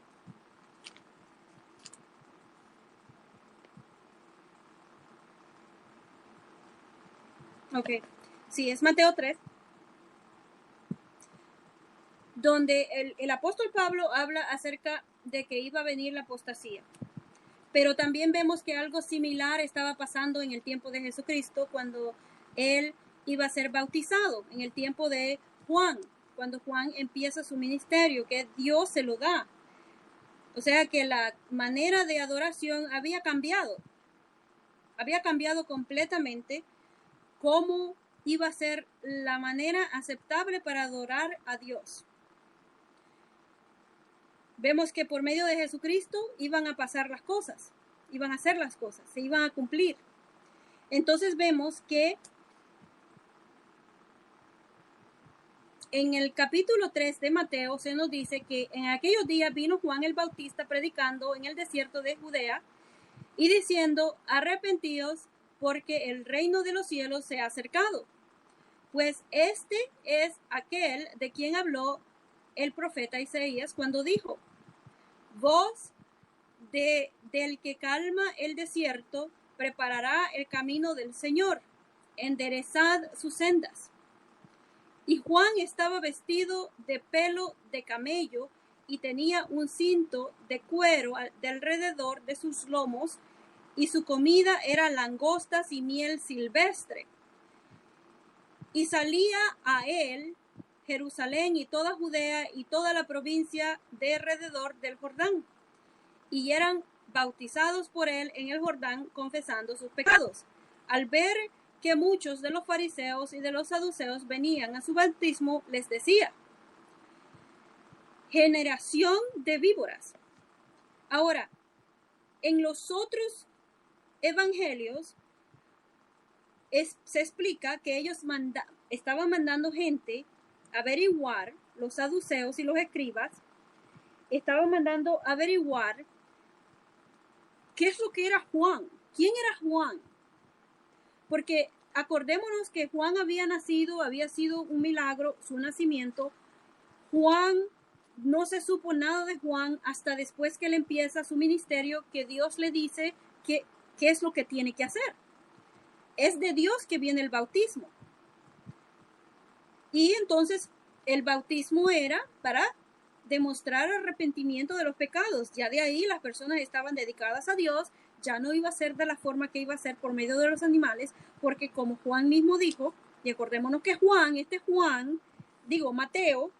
Ok, sí, es Mateo 3, donde el apóstol Pablo habla acerca de que iba a venir la apostasía. Pero también vemos que algo similar estaba pasando en el tiempo de Jesucristo, cuando él iba a ser bautizado, en el tiempo de Juan, cuando Juan empieza su ministerio, que Dios se lo da. O sea que la manera de adoración había cambiado completamente. Cómo iba a ser la manera aceptable para adorar a Dios. Vemos que por medio de Jesucristo iban a pasar las cosas, iban a hacer las cosas, se iban a cumplir. Entonces vemos que en el capítulo 3 de Mateo se nos dice que en aquellos días vino Juan el Bautista predicando en el desierto de Judea y diciendo: arrepentíos, porque el reino de los cielos se ha acercado. Pues este es aquel de quien habló el profeta Isaías cuando dijo: voz del que calma el desierto, preparará el camino del Señor, enderezad sus sendas. Y Juan estaba vestido de pelo de camello y tenía un cinto de cuero de alrededor de sus lomos, y su comida era langostas y miel silvestre. Y salía a él Jerusalén y toda Judea y toda la provincia de alrededor del Jordán, y eran bautizados por él en el Jordán, confesando sus pecados. Al ver que muchos de los fariseos y de los saduceos venían a su bautismo, les decía: generación de víboras. Ahora, en los otros evangelios se explica que ellos estaban mandando gente a averiguar, los saduceos y los escribas estaban mandando a averiguar qué es lo que era Juan, quién era Juan. Porque acordémonos que Juan había sido un milagro su nacimiento. Juan, no se supo nada de Juan hasta después que él empieza su ministerio, que Dios le dice qué es lo que tiene que hacer. Es de Dios que viene el bautismo. Y entonces el bautismo era para demostrar arrepentimiento de los pecados. Ya de ahí las personas estaban dedicadas a Dios. Ya no iba a ser de la forma que iba a ser por medio de los animales, porque como Juan mismo dijo, y acordémonos que Mateo,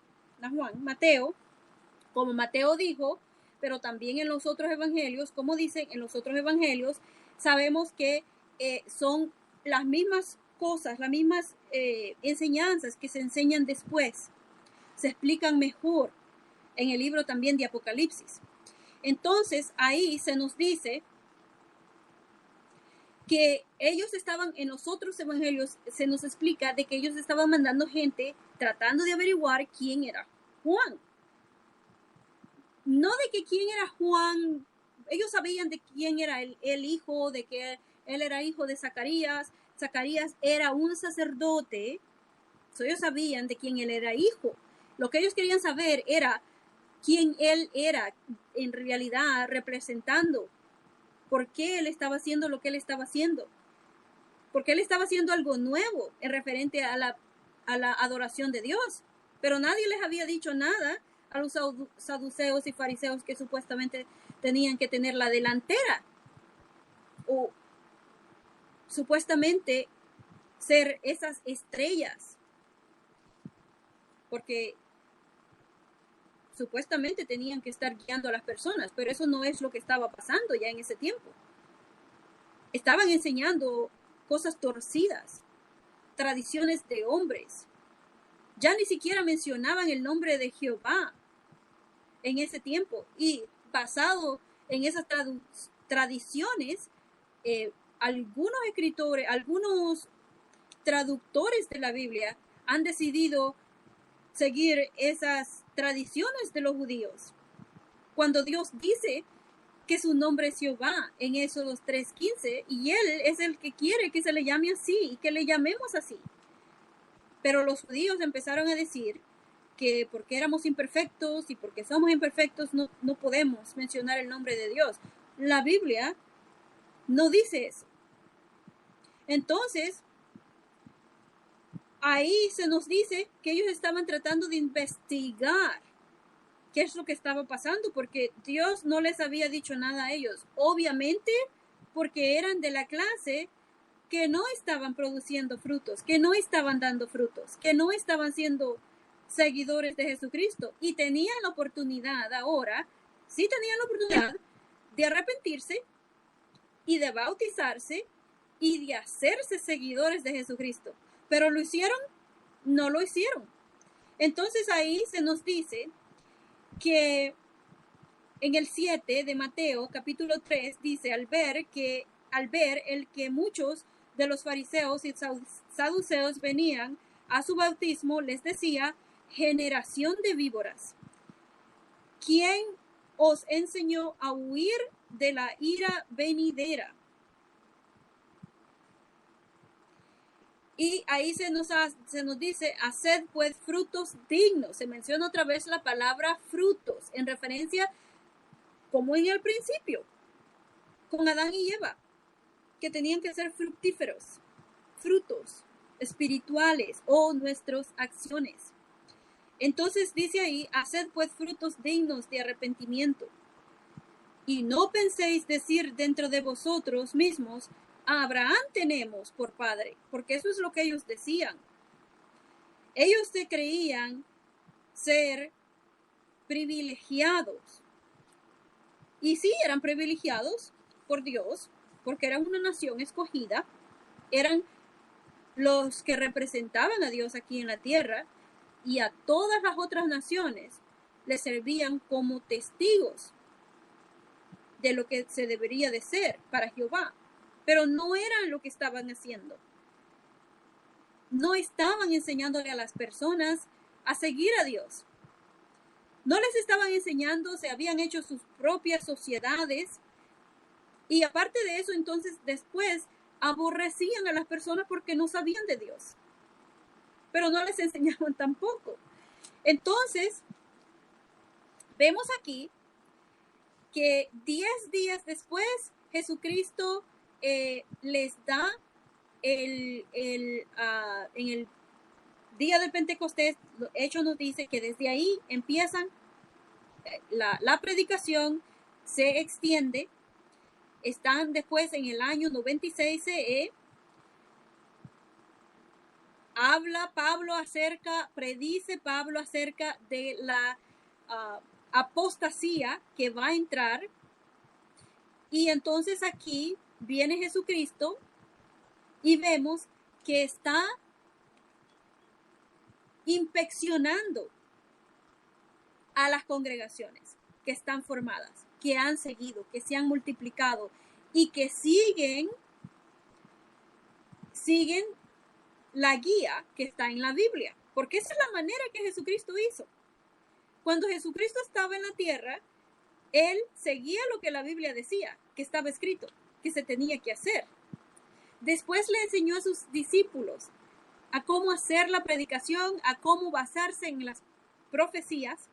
como Mateo dijo, pero también en los otros evangelios, como dicen en los otros evangelios, sabemos que son las mismas cosas, las mismas enseñanzas que se enseñan después, se explican mejor en el libro también de Apocalipsis. Entonces ahí se nos dice que ellos estaban, en los otros evangelios se nos explica de que ellos estaban mandando gente tratando de averiguar quién era Juan. No de que quién era Juan, ellos sabían de quién era el hijo, de que él era hijo de Zacarías. Zacarías era un sacerdote, ellos sabían de quién él era hijo. Lo que ellos querían saber era quién él era en realidad representando, por qué él estaba haciendo lo que él estaba haciendo, porque él estaba haciendo algo nuevo en referente a la adoración de Dios. Pero nadie les había dicho nada a los saduceos y fariseos que supuestamente tenían que tener la delantera o supuestamente ser esas estrellas, porque supuestamente tenían que estar guiando a las personas, pero eso no es lo que estaba pasando ya en ese tiempo. Estaban enseñando cosas torcidas, tradiciones de hombres. Ya ni siquiera mencionaban el nombre de Jehová en ese tiempo. Y basado en esas tradiciones, algunos escritores, algunos traductores de la Biblia han decidido seguir esas tradiciones de los judíos. Cuando Dios dice que su nombre es Jehová en Éxodo 3:15, y Él es el que quiere que se le llame así y que le llamemos así. Pero los judíos empezaron a decir que porque éramos imperfectos y porque somos imperfectos no podemos mencionar el nombre de Dios. La Biblia no dice eso. Entonces, ahí se nos dice que ellos estaban tratando de investigar qué es lo que estaba pasando, porque Dios no les había dicho nada a ellos. Obviamente, porque eran de la clase que no estaban produciendo frutos, que no estaban dando frutos, que no estaban siendo seguidores de Jesucristo. Y tenían la oportunidad ahora, sí tenían la oportunidad de arrepentirse y de bautizarse y de hacerse seguidores de Jesucristo. Pero ¿lo hicieron? No lo hicieron. Entonces ahí se nos dice que en el 7 de Mateo, capítulo 3, dice, al ver el que muchos de los fariseos y saduceos venían a su bautismo, les decía, generación de víboras, ¿quién os enseñó a huir de la ira venidera? Y ahí se nos dice, haced pues frutos dignos. Se menciona otra vez la palabra frutos, en referencia como en el principio, con Adán y Eva, que tenían que ser fructíferos, frutos espirituales o nuestras acciones. Entonces dice ahí, haced pues frutos dignos de arrepentimiento. Y no penséis decir dentro de vosotros mismos, a Abraham tenemos por padre, porque eso es lo que ellos decían. Ellos se creían ser privilegiados. Y sí, eran privilegiados por Dios, porque eran una nación escogida, eran los que representaban a Dios aquí en la tierra, y a todas las otras naciones les servían como testigos de lo que se debería de ser para Jehová. Pero no eran lo que estaban haciendo. No estaban enseñándole a las personas a seguir a Dios. No les estaban enseñando, se habían hecho sus propias sociedades. Y aparte de eso, entonces después aborrecían a las personas porque no sabían de Dios. Pero no les enseñaban tampoco. Entonces, vemos aquí que 10 días después Jesucristo les da en el día del Pentecostés. Hecho nos dice que desde ahí empiezan la predicación, se extiende. Están después en el año 96 CE. Predice Pablo acerca de la apostasía que va a entrar. Y entonces aquí viene Jesucristo y vemos que está inspeccionando a las congregaciones que están formadas, que han seguido, que se han multiplicado y que siguen siguen la guía que está en la Biblia, porque esa es la manera que Jesucristo hizo. Cuando Jesucristo estaba en la tierra, él seguía lo que la Biblia decía, que estaba escrito, que se tenía que hacer. Después le enseñó a sus discípulos a cómo hacer la predicación, a cómo basarse en las profecías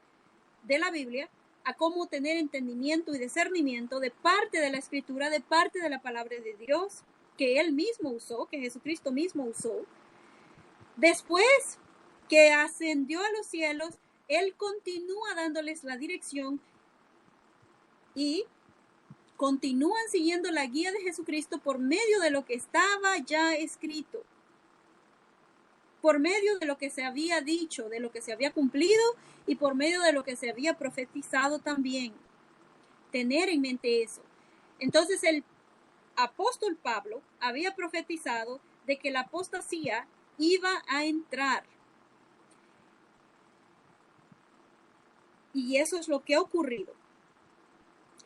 de la Biblia, a cómo tener entendimiento y discernimiento de parte de la Escritura, de parte de la palabra de Dios, que él mismo usó, que Jesucristo mismo usó. Después que ascendió a los cielos, él continúa dándoles la dirección y continúan siguiendo la guía de Jesucristo por medio de lo que estaba ya escrito, por medio de lo que se había dicho, de lo que se había cumplido y por medio de lo que se había profetizado también. Tener en mente eso. Entonces el apóstol Pablo había profetizado de que la apostasía iba a entrar. Y eso es lo que ha ocurrido.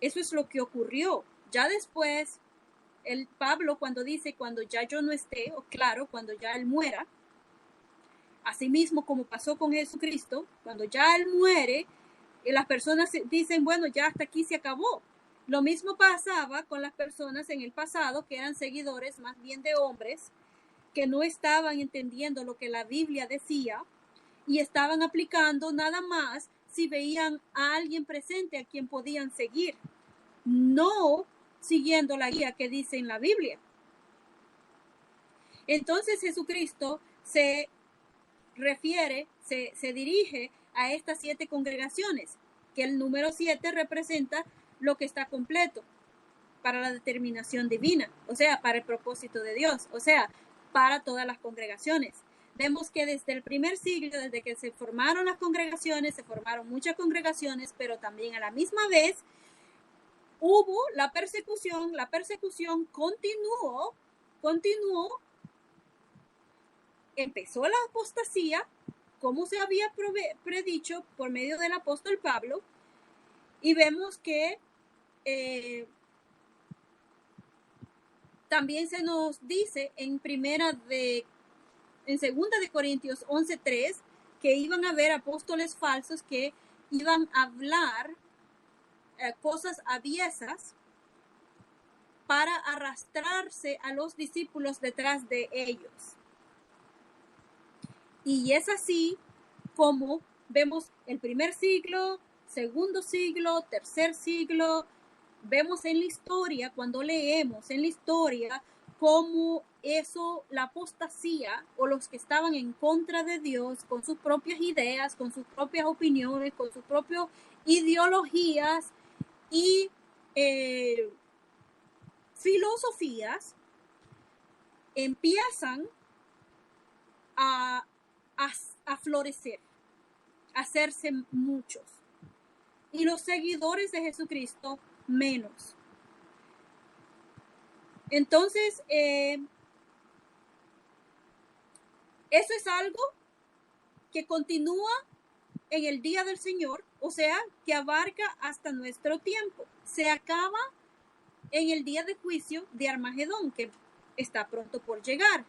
Eso es lo que ocurrió. Ya después, el Pablo cuando dice, cuando ya yo no esté, o claro, cuando ya él muera, asimismo como pasó con Jesucristo, cuando ya él muere, las personas dicen, bueno, ya hasta aquí se acabó. Lo mismo pasaba con las personas en el pasado que eran seguidores más bien de hombres, que no estaban entendiendo lo que la Biblia decía y estaban aplicando nada más si veían a alguien presente a quien podían seguir, no siguiendo la guía que dice en la Biblia. Entonces Jesucristo se dirige a estas 7 congregaciones, que el número 7 representa lo que está completo para la determinación divina, o sea, para el propósito de Dios, o sea, para todas las congregaciones. Vemos que desde el primer siglo, desde que se formaron las congregaciones, se formaron muchas congregaciones, pero también a la misma vez hubo la persecución continuó, empezó la apostasía, como se había predicho por medio del apóstol Pablo, y vemos que también se nos dice en segunda de Corintios 11:3 que iban a haber apóstoles falsos que iban a hablar cosas aviesas para arrastrarse a los discípulos detrás de ellos. Y es así como vemos el primer siglo, segundo siglo, tercer siglo. Vemos en la historia, cuando leemos en la historia, cómo eso, la apostasía o los que estaban en contra de Dios con sus propias ideas, con sus propias opiniones, con sus propias ideologías y filosofías, empiezan a florecer, a hacerse muchos. Y los seguidores de Jesucristo menos. Entonces, eso es algo que continúa en el día del Señor, o sea, que abarca hasta nuestro tiempo. Se acaba en el día de juicio de Armagedón, que está pronto por llegar.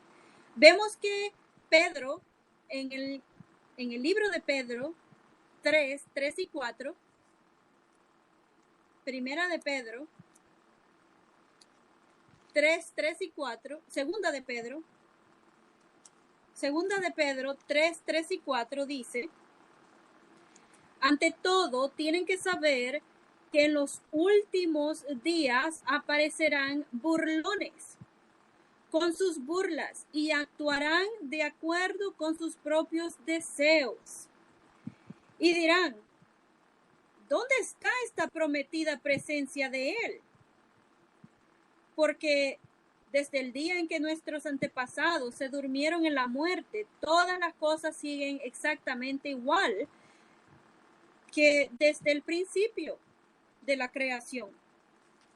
Vemos que Pedro, en el libro de Pedro 3 y 4, primera de Pedro 3 y 4, segunda de Pedro 3 y 4 dice: ante todo, tienen que saber que en los últimos días aparecerán burlones con sus burlas y actuarán de acuerdo con sus propios deseos. Y dirán: ¿dónde está esta prometida presencia de Él? Porque desde el día en que nuestros antepasados se durmieron en la muerte, todas las cosas siguen exactamente igual que desde el principio de la creación.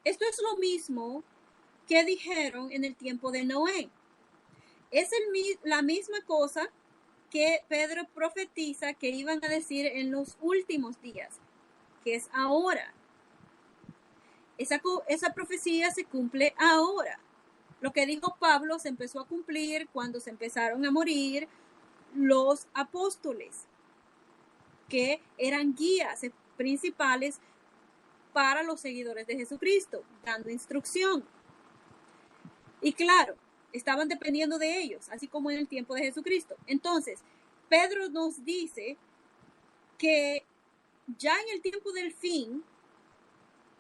Esto es lo mismo que dijeron en el tiempo de Noé. Es la misma cosa que Pedro profetiza que iban a decir en los últimos días, que es ahora. Esa profecía se cumple ahora. Lo que dijo Pablo se empezó a cumplir cuando se empezaron a morir los apóstoles, que eran guías principales para los seguidores de Jesucristo, dando instrucción. Y claro, estaban dependiendo de ellos, así como en el tiempo de Jesucristo. Entonces, Pedro nos dice que ya en el tiempo del fin,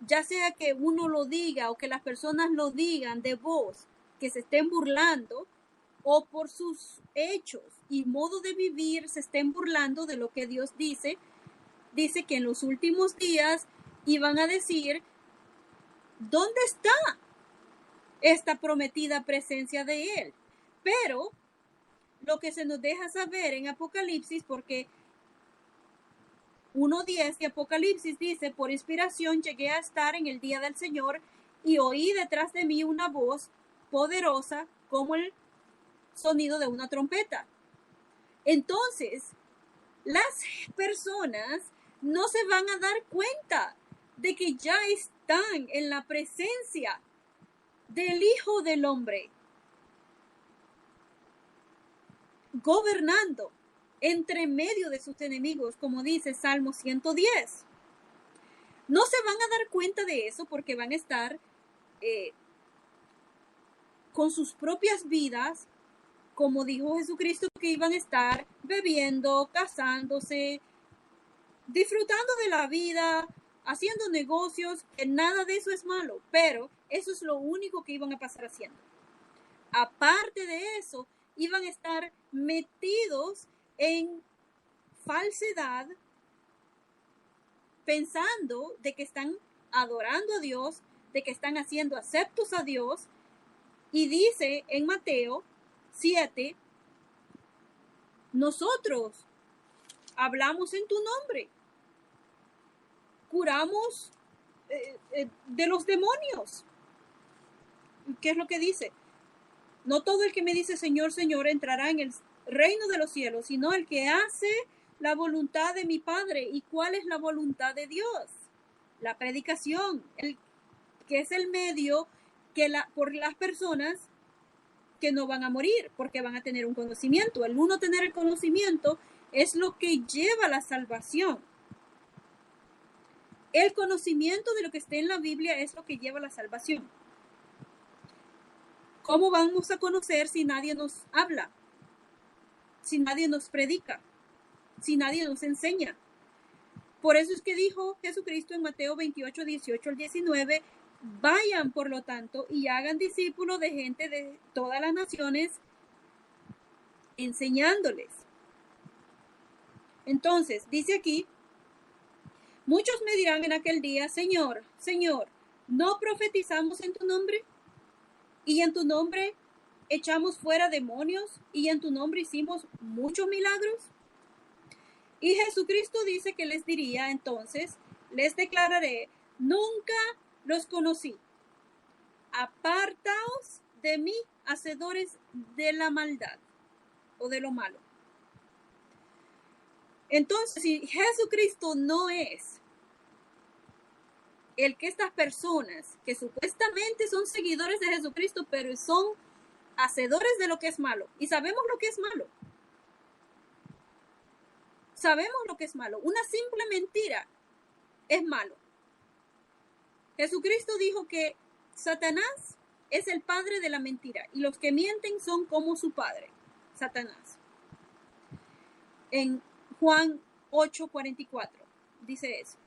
ya sea que uno lo diga o que las personas lo digan de voz, que se estén burlando, o por sus hechos y modo de vivir se estén burlando de lo que Dios dice que en los últimos días iban a decir, ¿dónde está esta prometida presencia de Él? Pero lo que se nos deja saber en Apocalipsis, porque 1:10 de Apocalipsis dice, por inspiración llegué a estar en el día del Señor y oí detrás de mí una voz poderosa como el sonido de una trompeta. Entonces, las personas no se van a dar cuenta de que ya están en la presencia del Hijo del Hombre, gobernando entre medio de sus enemigos, como dice Salmo 110. No se van a dar cuenta de eso porque van a estar con sus propias vidas, como dijo Jesucristo, que iban a estar bebiendo, casándose, disfrutando de la vida, haciendo negocios, que nada de eso es malo, pero eso es lo único que iban a pasar haciendo. Aparte de eso, iban a estar metidos en falsedad, pensando de que están adorando a Dios, de que están haciendo aceptos a Dios. Y dice en Mateo 7, nosotros hablamos en tu nombre, curamos de los demonios. ¿Qué es lo que dice? No todo el que me dice Señor, Señor entrará en el reino de los cielos, sino el que hace la voluntad de mi Padre. ¿Y cuál es la voluntad de Dios? La predicación, que es el medio que por las personas que no van a morir, porque van a tener un conocimiento. El uno tener el conocimiento es lo que lleva a la salvación. El conocimiento de lo que esté en la Biblia es lo que lleva a la salvación. ¿Cómo vamos a conocer si nadie nos habla? Si nadie nos predica, si nadie nos enseña. Por eso es que dijo Jesucristo en Mateo 28, 18 al 19, vayan por lo tanto y hagan discípulos de gente de todas las naciones, enseñándoles. Entonces, dice aquí, muchos me dirán en aquel día, Señor, Señor, ¿no profetizamos en tu nombre? Y en tu nombre echamos fuera demonios y en tu nombre hicimos muchos milagros. Y Jesucristo dice que les diría entonces, les declararé, nunca los conocí. Apartaos de mí, hacedores de la maldad o de lo malo. Entonces, si Jesucristo no es el que estas personas que supuestamente son seguidores de Jesucristo, pero son hacedores de lo que es malo, y sabemos lo que es malo. Sabemos lo que es malo. Una simple mentira es malo. Jesucristo dijo que Satanás es el padre de la mentira y los que mienten son como su padre, Satanás. En Juan 8:44 dice eso.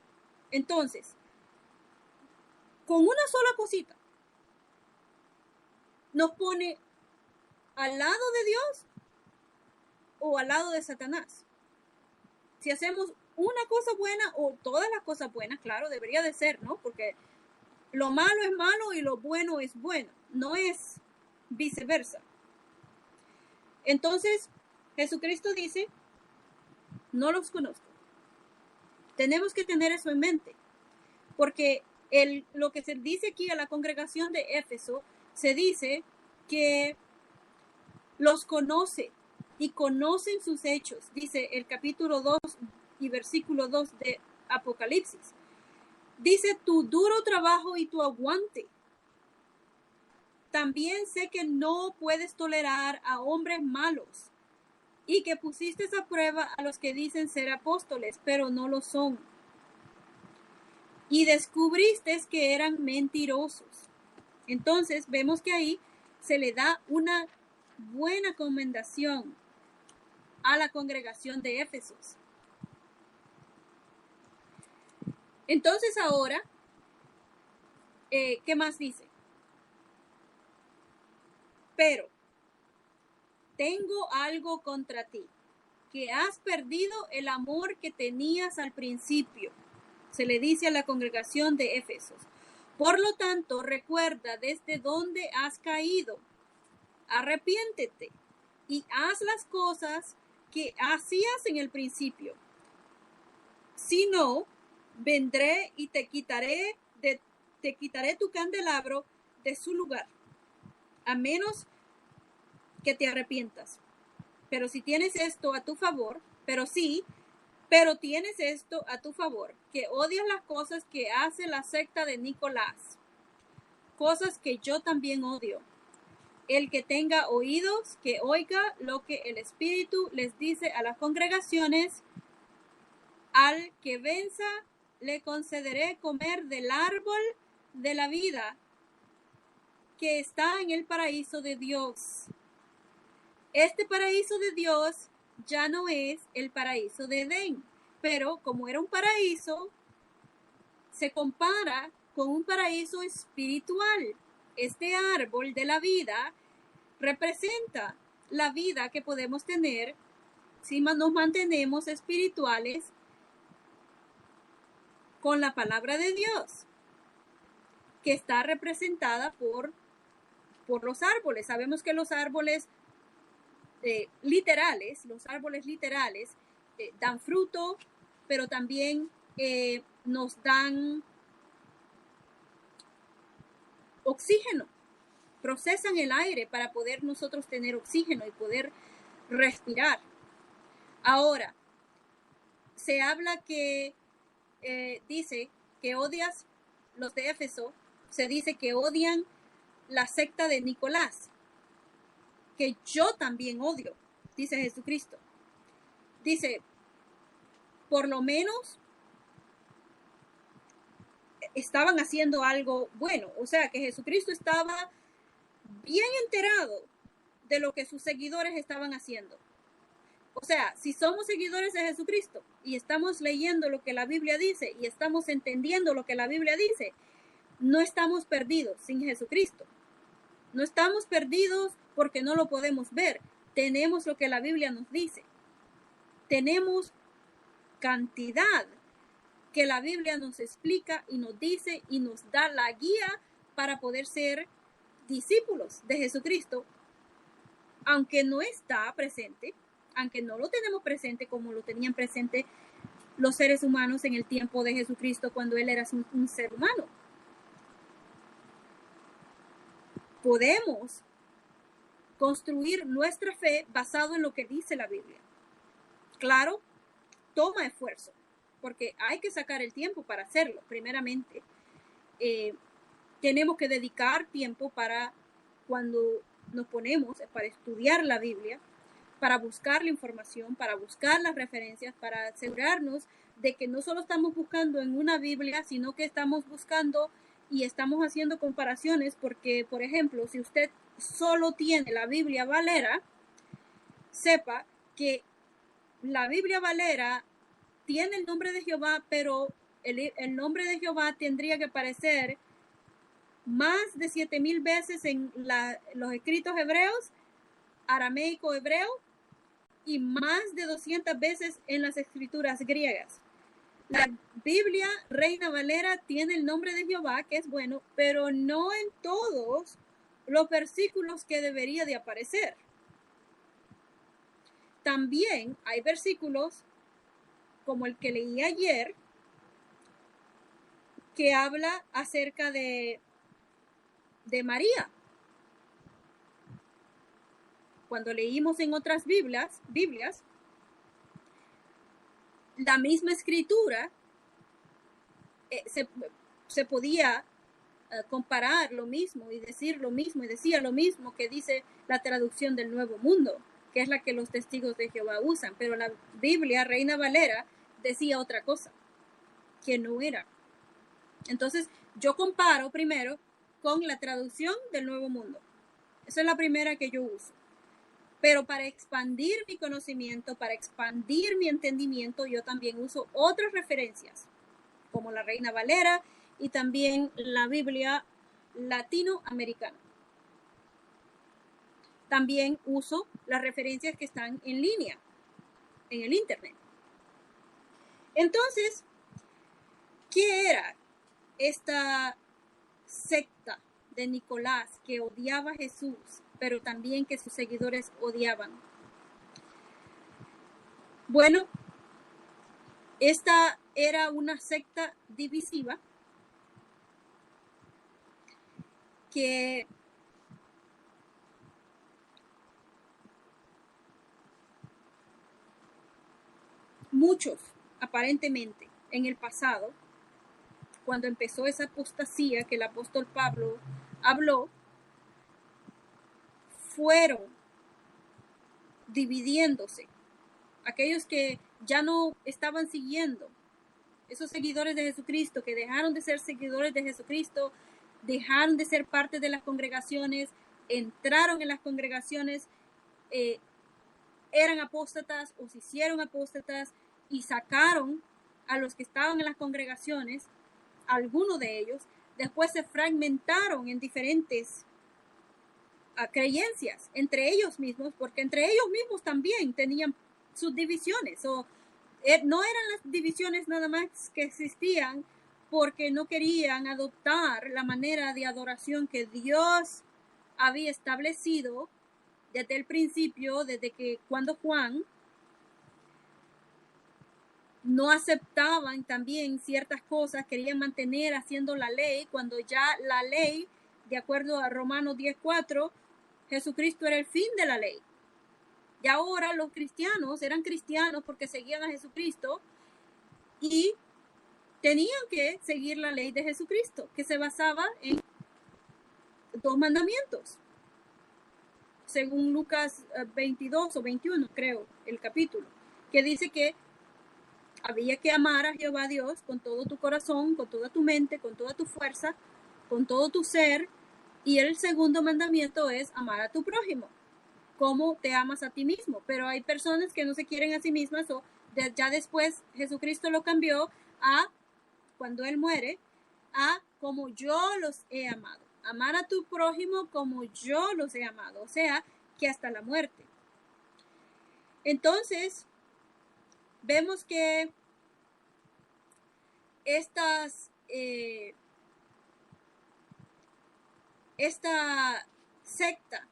Entonces, con una sola cosita nos pone al lado de Dios o al lado de Satanás. Si hacemos una cosa buena o todas las cosas buenas, claro, debería de ser, ¿no? Porque lo malo es malo y lo bueno es bueno, no es viceversa. Entonces, Jesucristo dice, no los conozco. Tenemos que tener eso en mente, porque lo que se dice aquí a la congregación de Éfeso, se dice que los conoce y conocen sus hechos, dice el capítulo 2 y versículo 2 de Apocalipsis. Dice tu duro trabajo y tu aguante. También sé que no puedes tolerar a hombres malos y que pusiste a prueba a los que dicen ser apóstoles, pero no lo son. Y descubriste que eran mentirosos. Entonces vemos que ahí se le da una buena recomendación a la congregación de Éfeso. Entonces ahora, ¿qué más dice? Pero tengo algo contra ti, que has perdido el amor que tenías al principio. Se le dice a la congregación de Éfeso. Por lo tanto, recuerda desde dónde has caído. Arrepiéntete y haz las cosas que hacías en el principio. Si no, vendré y te quitaré tu candelabro de su lugar, a menos que te arrepientas. Pero si tienes esto a tu favor, tienes esto a tu favor, que odias las cosas que hace la secta de Nicolás, cosas que yo también odio. El que tenga oídos, que oiga lo que el Espíritu les dice a las congregaciones. Al que venza, le concederé comer del árbol de la vida que está en el paraíso de Dios. Este paraíso de Dios ya no es el paraíso de Edén, pero como era un paraíso, se compara con un paraíso espiritual. Este árbol de la vida representa la vida que podemos tener si nos mantenemos espirituales con la palabra de Dios, que está representada por los árboles. Sabemos que los árboles literales dan fruto, pero también nos dan oxígeno, procesan el aire para poder nosotros tener oxígeno y poder respirar. Ahora, se habla que dice que odias los de Éfeso, se dice que odian la secta de Nicolás, que yo también odio, dice Jesucristo. Dice, por lo menos estaban haciendo algo bueno, o sea que Jesucristo estaba bien enterado de lo que sus seguidores estaban haciendo. O sea, si somos seguidores de Jesucristo y estamos leyendo lo que la Biblia dice y estamos entendiendo lo que la Biblia dice, no estamos perdidos sin Jesucristo. No estamos perdidos porque no lo podemos ver. Tenemos lo que la Biblia nos dice. Tenemos cantidad que la Biblia nos explica y nos dice y nos da la guía para poder ser discípulos de Jesucristo, aunque no está presente, aunque no lo tenemos presente como lo tenían presente los seres humanos en el tiempo de Jesucristo cuando él era un ser humano. Podemos construir nuestra fe basado en lo que dice la Biblia. Claro, toma esfuerzo, porque hay que sacar el tiempo para hacerlo. Primeramente, tenemos que dedicar tiempo para cuando nos ponemos para estudiar la Biblia, para buscar la información, para buscar las referencias, para asegurarnos de que no solo estamos buscando en una Biblia, sino que estamos buscando y estamos haciendo comparaciones, porque, por ejemplo, si usted solo tiene la Biblia Valera, sepa que la Biblia Valera tiene el nombre de Jehová, pero el nombre de Jehová tendría que aparecer más de 7,000 veces en los escritos hebreos, arameico hebreo, y más de 200 veces en las escrituras griegas. La Biblia Reina Valera tiene el nombre de Jehová, que es bueno, pero no en todos los versículos que debería de aparecer. También hay versículos como el que leí ayer, que habla acerca de María. Cuando leímos en otras Biblias, la misma escritura se podía comparar lo mismo y decir lo mismo y decía lo mismo que dice la traducción del Nuevo Mundo, que es la que los testigos de Jehová usan, pero la Biblia, Reina Valera, decía otra cosa, que no era. Entonces, yo comparo primero con la traducción del Nuevo Mundo. Esa es la primera que yo uso. Pero para expandir mi conocimiento, para expandir mi entendimiento, yo también uso otras referencias, como la Reina Valera y también la Biblia latinoamericana. También uso las referencias que están en línea, en el internet. Entonces, ¿qué era esta secta de Nicolás que odiaba a Jesús, pero también que sus seguidores odiaban? Bueno, esta era una secta divisiva que muchos, aparentemente, en el pasado, cuando empezó esa apostasía que el apóstol Pablo habló, fueron dividiéndose. Aquellos que ya no estaban siguiendo, esos seguidores de Jesucristo, que dejaron de ser seguidores de Jesucristo, dejaron de ser parte de las congregaciones, entraron en las congregaciones, eran apóstatas o se hicieron apóstatas y sacaron a los que estaban en las congregaciones, algunos de ellos, después se fragmentaron en diferentes creencias entre ellos mismos, porque entre ellos mismos también tenían sus divisiones, o no eran las divisiones nada más que existían porque no querían adoptar la manera de adoración que Dios había establecido desde el principio, desde que cuando Juan, no aceptaban también ciertas cosas, querían mantener haciendo la ley, cuando ya la ley, de acuerdo a Romanos 10:4, Jesucristo era el fin de la ley. Y ahora los cristianos eran cristianos porque seguían a Jesucristo y tenían que seguir la ley de Jesucristo, que se basaba en 2 mandamientos. Según Lucas 22 o 21, creo, el capítulo, que dice que había que amar a Jehová Dios con todo tu corazón, con toda tu mente, con toda tu fuerza, con todo tu ser. Y el segundo mandamiento es amar a tu prójimo, como te amas a ti mismo. Pero hay personas que no se quieren a sí mismas, o ya después Jesucristo lo cambió a, cuando Él muere, a como yo los he amado. Amar a tu prójimo como yo los he amado, o sea, que hasta la muerte. Entonces, vemos que esta secta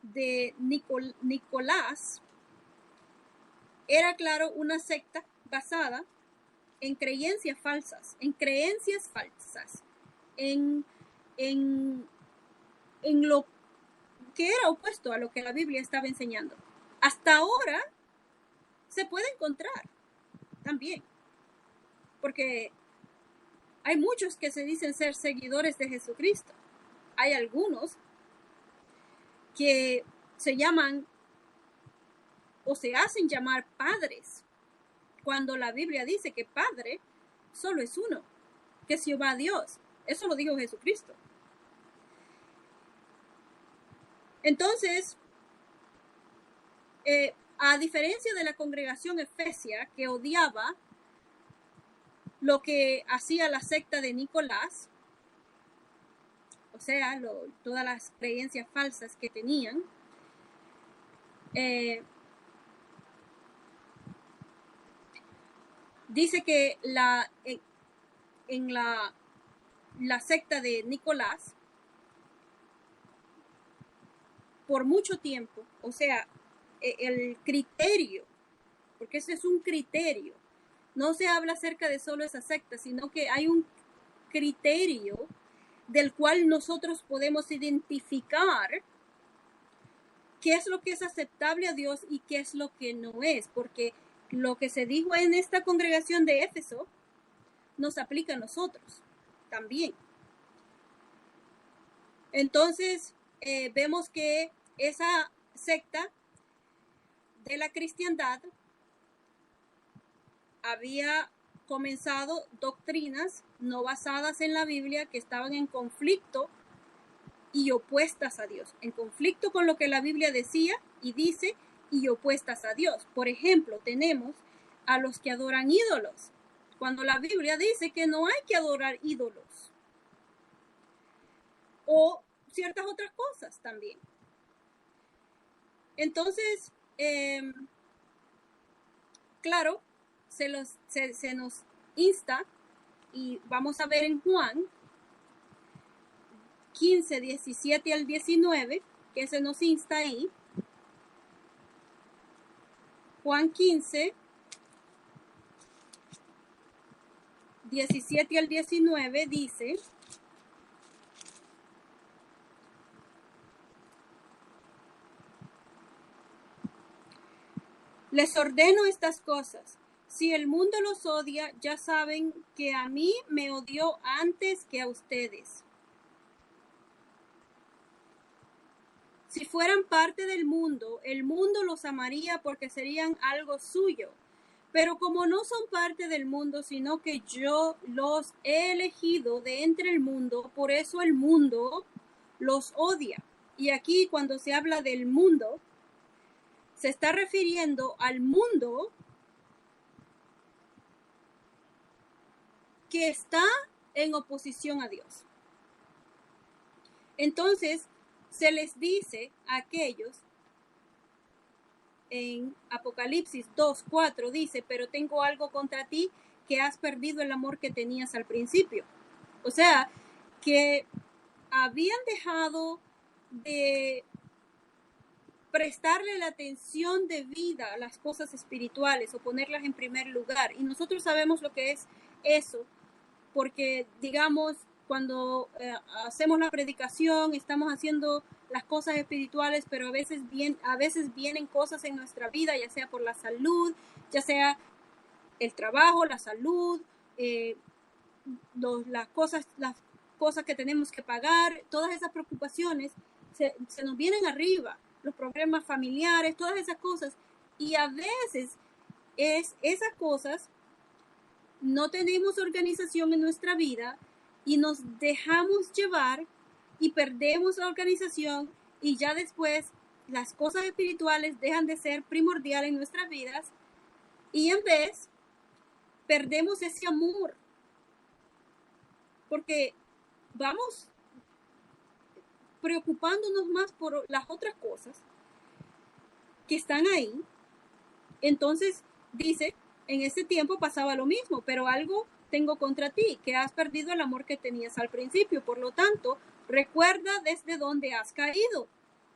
de Nicolás era, claro, una secta basada en creencias falsas, en lo que era opuesto a lo que la Biblia estaba enseñando. Hasta ahora se puede encontrar también, porque hay muchos que se dicen ser seguidores de Jesucristo. Hay algunos que se llaman o se hacen llamar padres, cuando la Biblia dice que padre solo es uno, que es Jehová Dios. Eso lo dijo Jesucristo. Entonces, a diferencia de la congregación efesia, que odiaba lo que hacía la secta de Nicolás, o sea, todas las creencias falsas que tenían, dice que en la secta de Nicolás, por mucho tiempo, o sea, el criterio, porque ese es un criterio, no se habla acerca de solo esa secta, sino que hay un criterio del cual nosotros podemos identificar qué es lo que es aceptable a Dios y qué es lo que no es, porque lo que se dijo en esta congregación de Éfeso nos aplica a nosotros también. Entonces, vemos que esa secta de la cristiandad había comenzado doctrinas no basadas en la Biblia que estaban en conflicto y opuestas a Dios, en conflicto con lo que la Biblia decía y dice y opuestas a Dios. Por ejemplo, tenemos a los que adoran ídolos, cuando la Biblia dice que no hay que adorar ídolos, o ciertas otras cosas también. Entonces, claro, se nos insta, y vamos a ver en Juan 15, 17 al 19, que se nos insta ahí. Juan 15, 17 al 19 dice: les ordeno estas cosas. Si el mundo los odia, ya saben que a mí me odió antes que a ustedes. Si fueran parte del mundo, el mundo los amaría porque serían algo suyo. Pero como no son parte del mundo, sino que yo los he elegido de entre el mundo, por eso el mundo los odia. Y aquí, cuando se habla del mundo, se está refiriendo al mundo que está en oposición a Dios. Entonces, se les dice a aquellos, en Apocalipsis 2:4 dice: pero tengo algo contra ti, que has perdido el amor que tenías al principio. O sea, que habían dejado de prestarle la atención debida a las cosas espirituales o ponerlas en primer lugar. Y nosotros sabemos lo que es eso, porque, digamos, cuando hacemos la predicación, estamos haciendo las cosas espirituales, pero a veces vienen cosas en nuestra vida, ya sea por la salud, ya sea el trabajo, la salud, las cosas que tenemos que pagar, todas esas preocupaciones se nos vienen arriba, los problemas familiares, todas esas cosas, y a veces esas cosas no tenemos organización en nuestra vida y nos dejamos llevar y perdemos la organización, y ya después las cosas espirituales dejan de ser primordiales en nuestras vidas, y en vez perdemos ese amor porque vamos preocupándonos más por las otras cosas que están ahí. Entonces dice: en ese tiempo pasaba lo mismo, pero algo tengo contra ti, que has perdido el amor que tenías al principio. Por lo tanto, recuerda desde dónde has caído,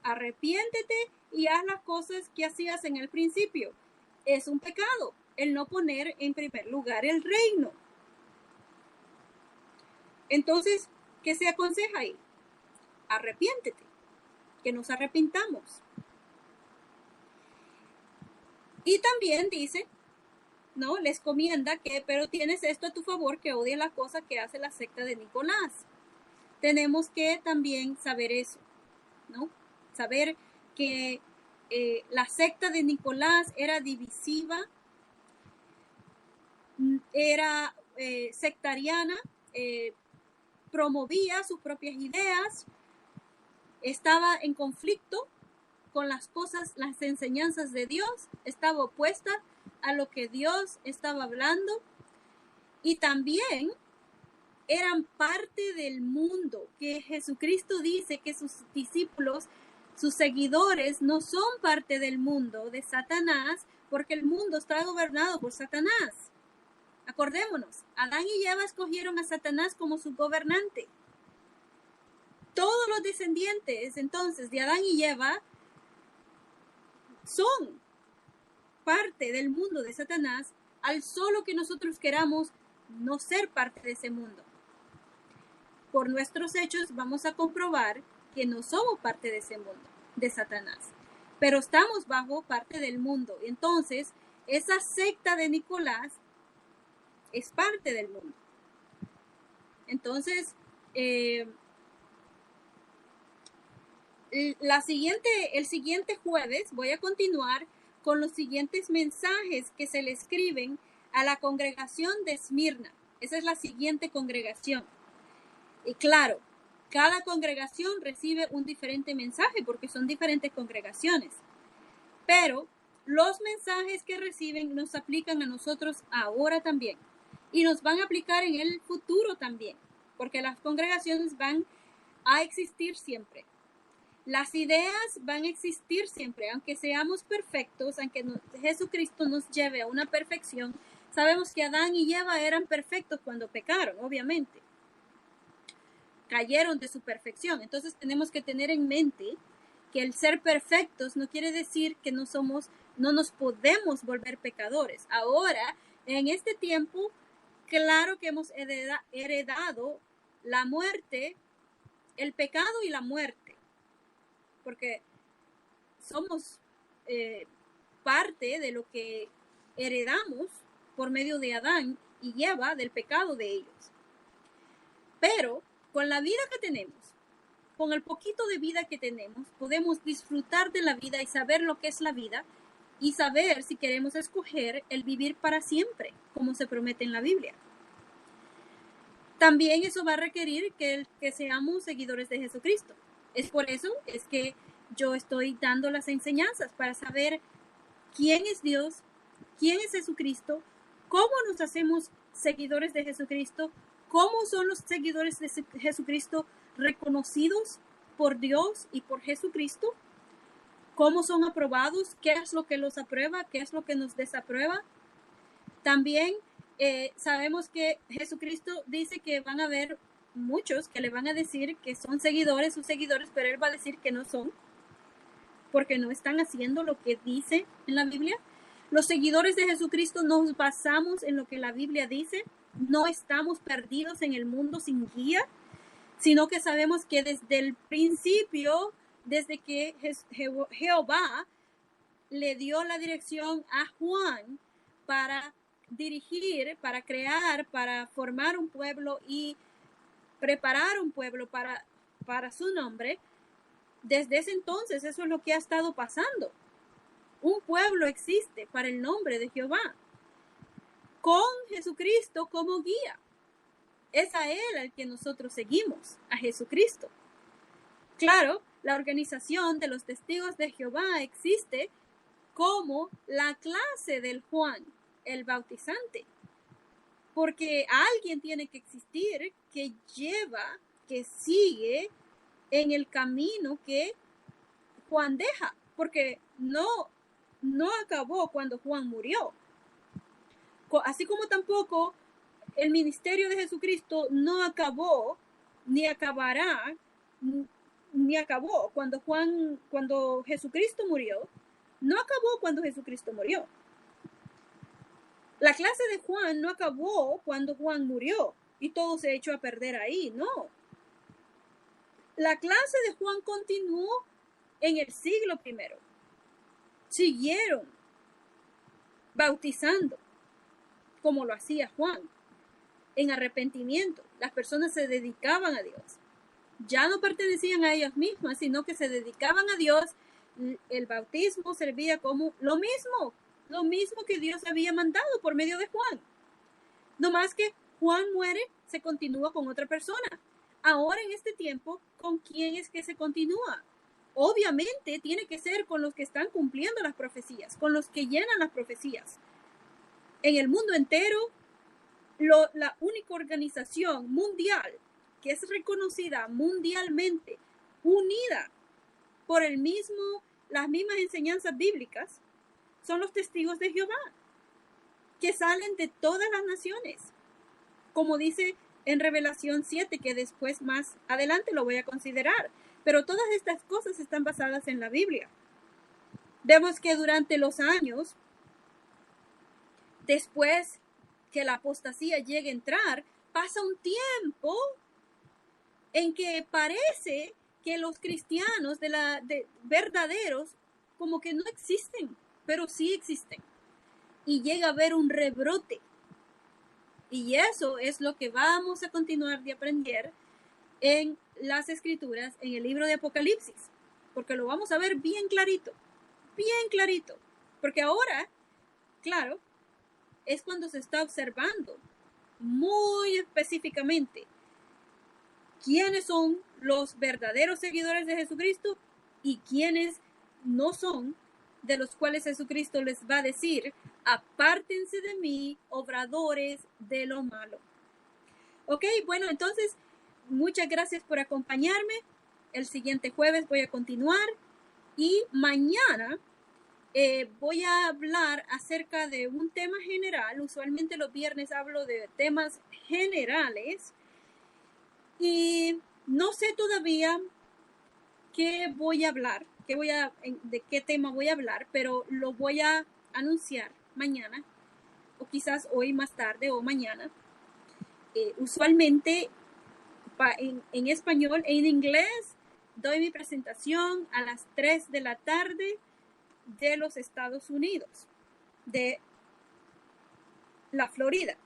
arrepiéntete y haz las cosas que hacías en el principio. Es un pecado el no poner en primer lugar el reino. Entonces, ¿qué se aconseja ahí? Arrepiéntete, que nos arrepintamos. Y también dice, ¿no? Les comienda que, pero tienes esto a tu favor, que odie la cosa que hace la secta de Nicolás. Tenemos que también saber eso, ¿no? Saber que la secta de Nicolás era divisiva, era sectariana, promovía sus propias ideas, estaba en conflicto con las cosas, las enseñanzas de Dios, estaba opuesta a lo que Dios estaba hablando, y también eran parte del mundo, que Jesucristo dice que sus discípulos, sus seguidores, no son parte del mundo de Satanás, porque el mundo está gobernado por Satanás. Acordémonos, Adán y Eva escogieron a Satanás como su gobernante. Todos los descendientes entonces de Adán y Eva son parte del mundo de Satanás, al solo que nosotros queramos no ser parte de ese mundo. Por nuestros hechos vamos a comprobar que no somos parte de ese mundo de Satanás, pero estamos bajo parte del mundo. Entonces, esa secta de Nicolás es parte del mundo. Entonces, el siguiente jueves voy a continuar con los siguientes mensajes que se le escriben a la congregación de Esmirna. Esa es la siguiente congregación. Y claro, cada congregación recibe un diferente mensaje porque son diferentes congregaciones. Pero los mensajes que reciben nos aplican a nosotros ahora también. Y nos van a aplicar en el futuro también, porque las congregaciones van a existir siempre. Las ideas van a existir siempre, aunque seamos perfectos, aunque Jesucristo nos lleve a una perfección. Sabemos que Adán y Eva eran perfectos cuando pecaron, obviamente. Cayeron de su perfección. Entonces tenemos que tener en mente que el ser perfectos no quiere decir que no nos podemos volver pecadores. Ahora, en este tiempo, claro que hemos heredado la muerte, el pecado y la muerte, porque somos parte de lo que heredamos por medio de Adán y Eva del pecado de ellos. Pero con la vida que tenemos, con el poquito de vida que tenemos, podemos disfrutar de la vida y saber lo que es la vida y saber si queremos escoger el vivir para siempre, como se promete en la Biblia. También eso va a requerir que seamos seguidores de Jesucristo. Es por eso es que yo estoy dando las enseñanzas para saber quién es Dios, quién es Jesucristo, cómo nos hacemos seguidores de Jesucristo, cómo son los seguidores de Jesucristo reconocidos por Dios y por Jesucristo, cómo son aprobados, qué es lo que los aprueba, qué es lo que nos desaprueba. También sabemos que Jesucristo dice que van a haber muchos que le van a decir que son seguidores, sus seguidores, pero él va a decir que no son, porque no están haciendo lo que dice en la Biblia. Los seguidores de Jesucristo nos basamos en lo que la Biblia dice, no estamos perdidos en el mundo sin guía, sino que sabemos que desde el principio, desde que Jehová le dio la dirección a Juan para dirigir, para crear, para formar un pueblo y preparar un pueblo para su nombre, desde ese entonces eso es lo que ha estado pasando. Un pueblo existe para el nombre de Jehová, con Jesucristo como guía. Es a Él al que nosotros seguimos, a Jesucristo. Claro, la organización de los testigos de Jehová existe como la clase del Juan, el bautizante. Porque alguien tiene que existir que lleva, que sigue en el camino que Juan deja. Porque no acabó cuando Juan murió. Así como tampoco el ministerio de Jesucristo no acabó, ni acabará, ni acabó cuando Jesucristo murió. No acabó cuando Jesucristo murió. La clase de Juan no acabó cuando Juan murió y todo se echó a perder ahí, no. La clase de Juan continuó en el siglo I. Siguieron bautizando como lo hacía Juan, en arrepentimiento. Las personas se dedicaban a Dios. Ya no pertenecían a ellas mismas, sino que se dedicaban a Dios. El bautismo servía como lo mismo que Dios había mandado por medio de Juan. No más que Juan muere, se continúa con otra persona. Ahora en este tiempo, ¿con quién es que se continúa? Obviamente tiene que ser con los que están cumpliendo las profecías, con los que llenan las profecías. En el mundo entero, la única organización mundial que es reconocida mundialmente, unida por las mismas enseñanzas bíblicas, son los testigos de Jehová, que salen de todas las naciones, como dice en Revelación 7, que después más adelante lo voy a considerar. Pero todas estas cosas están basadas en la Biblia. Vemos que durante los años, después que la apostasía llegue a entrar, pasa un tiempo en que parece que los cristianos verdaderos como que no existen, pero sí existen. Y llega a haber un rebrote. Y eso es lo que vamos a continuar de aprender en las Escrituras, en el libro de Apocalipsis. porque lo vamos a ver bien clarito, porque ahora, claro, es cuando se está observando muy específicamente quiénes son los verdaderos seguidores de Jesucristo y quiénes no son, de los cuales Jesucristo les va a decir: apártense de mí, obradores de lo malo. Ok, bueno, entonces, muchas gracias por acompañarme. El siguiente jueves voy a continuar y mañana voy a hablar acerca de un tema general. Usualmente los viernes hablo de temas generales y no sé todavía qué voy a hablar, de qué tema voy a hablar, pero lo voy a anunciar mañana o quizás hoy más tarde o mañana. Usualmente en español, en inglés doy mi presentación a las 3 de la tarde de los Estados Unidos, de la Florida.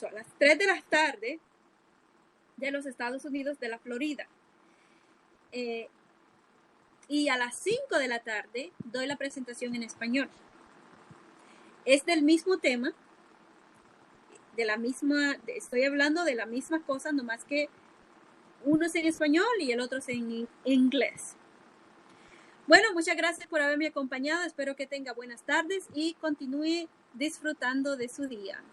A las 3 de la tarde de los Estados Unidos de la Florida. Y a las 5 de la tarde doy la presentación en español. Es del mismo tema, estoy hablando de la misma cosa, nomás que uno es en español y el otro es en inglés. Bueno, muchas gracias por haberme acompañado. Espero que tenga buenas tardes y continúe disfrutando de su día.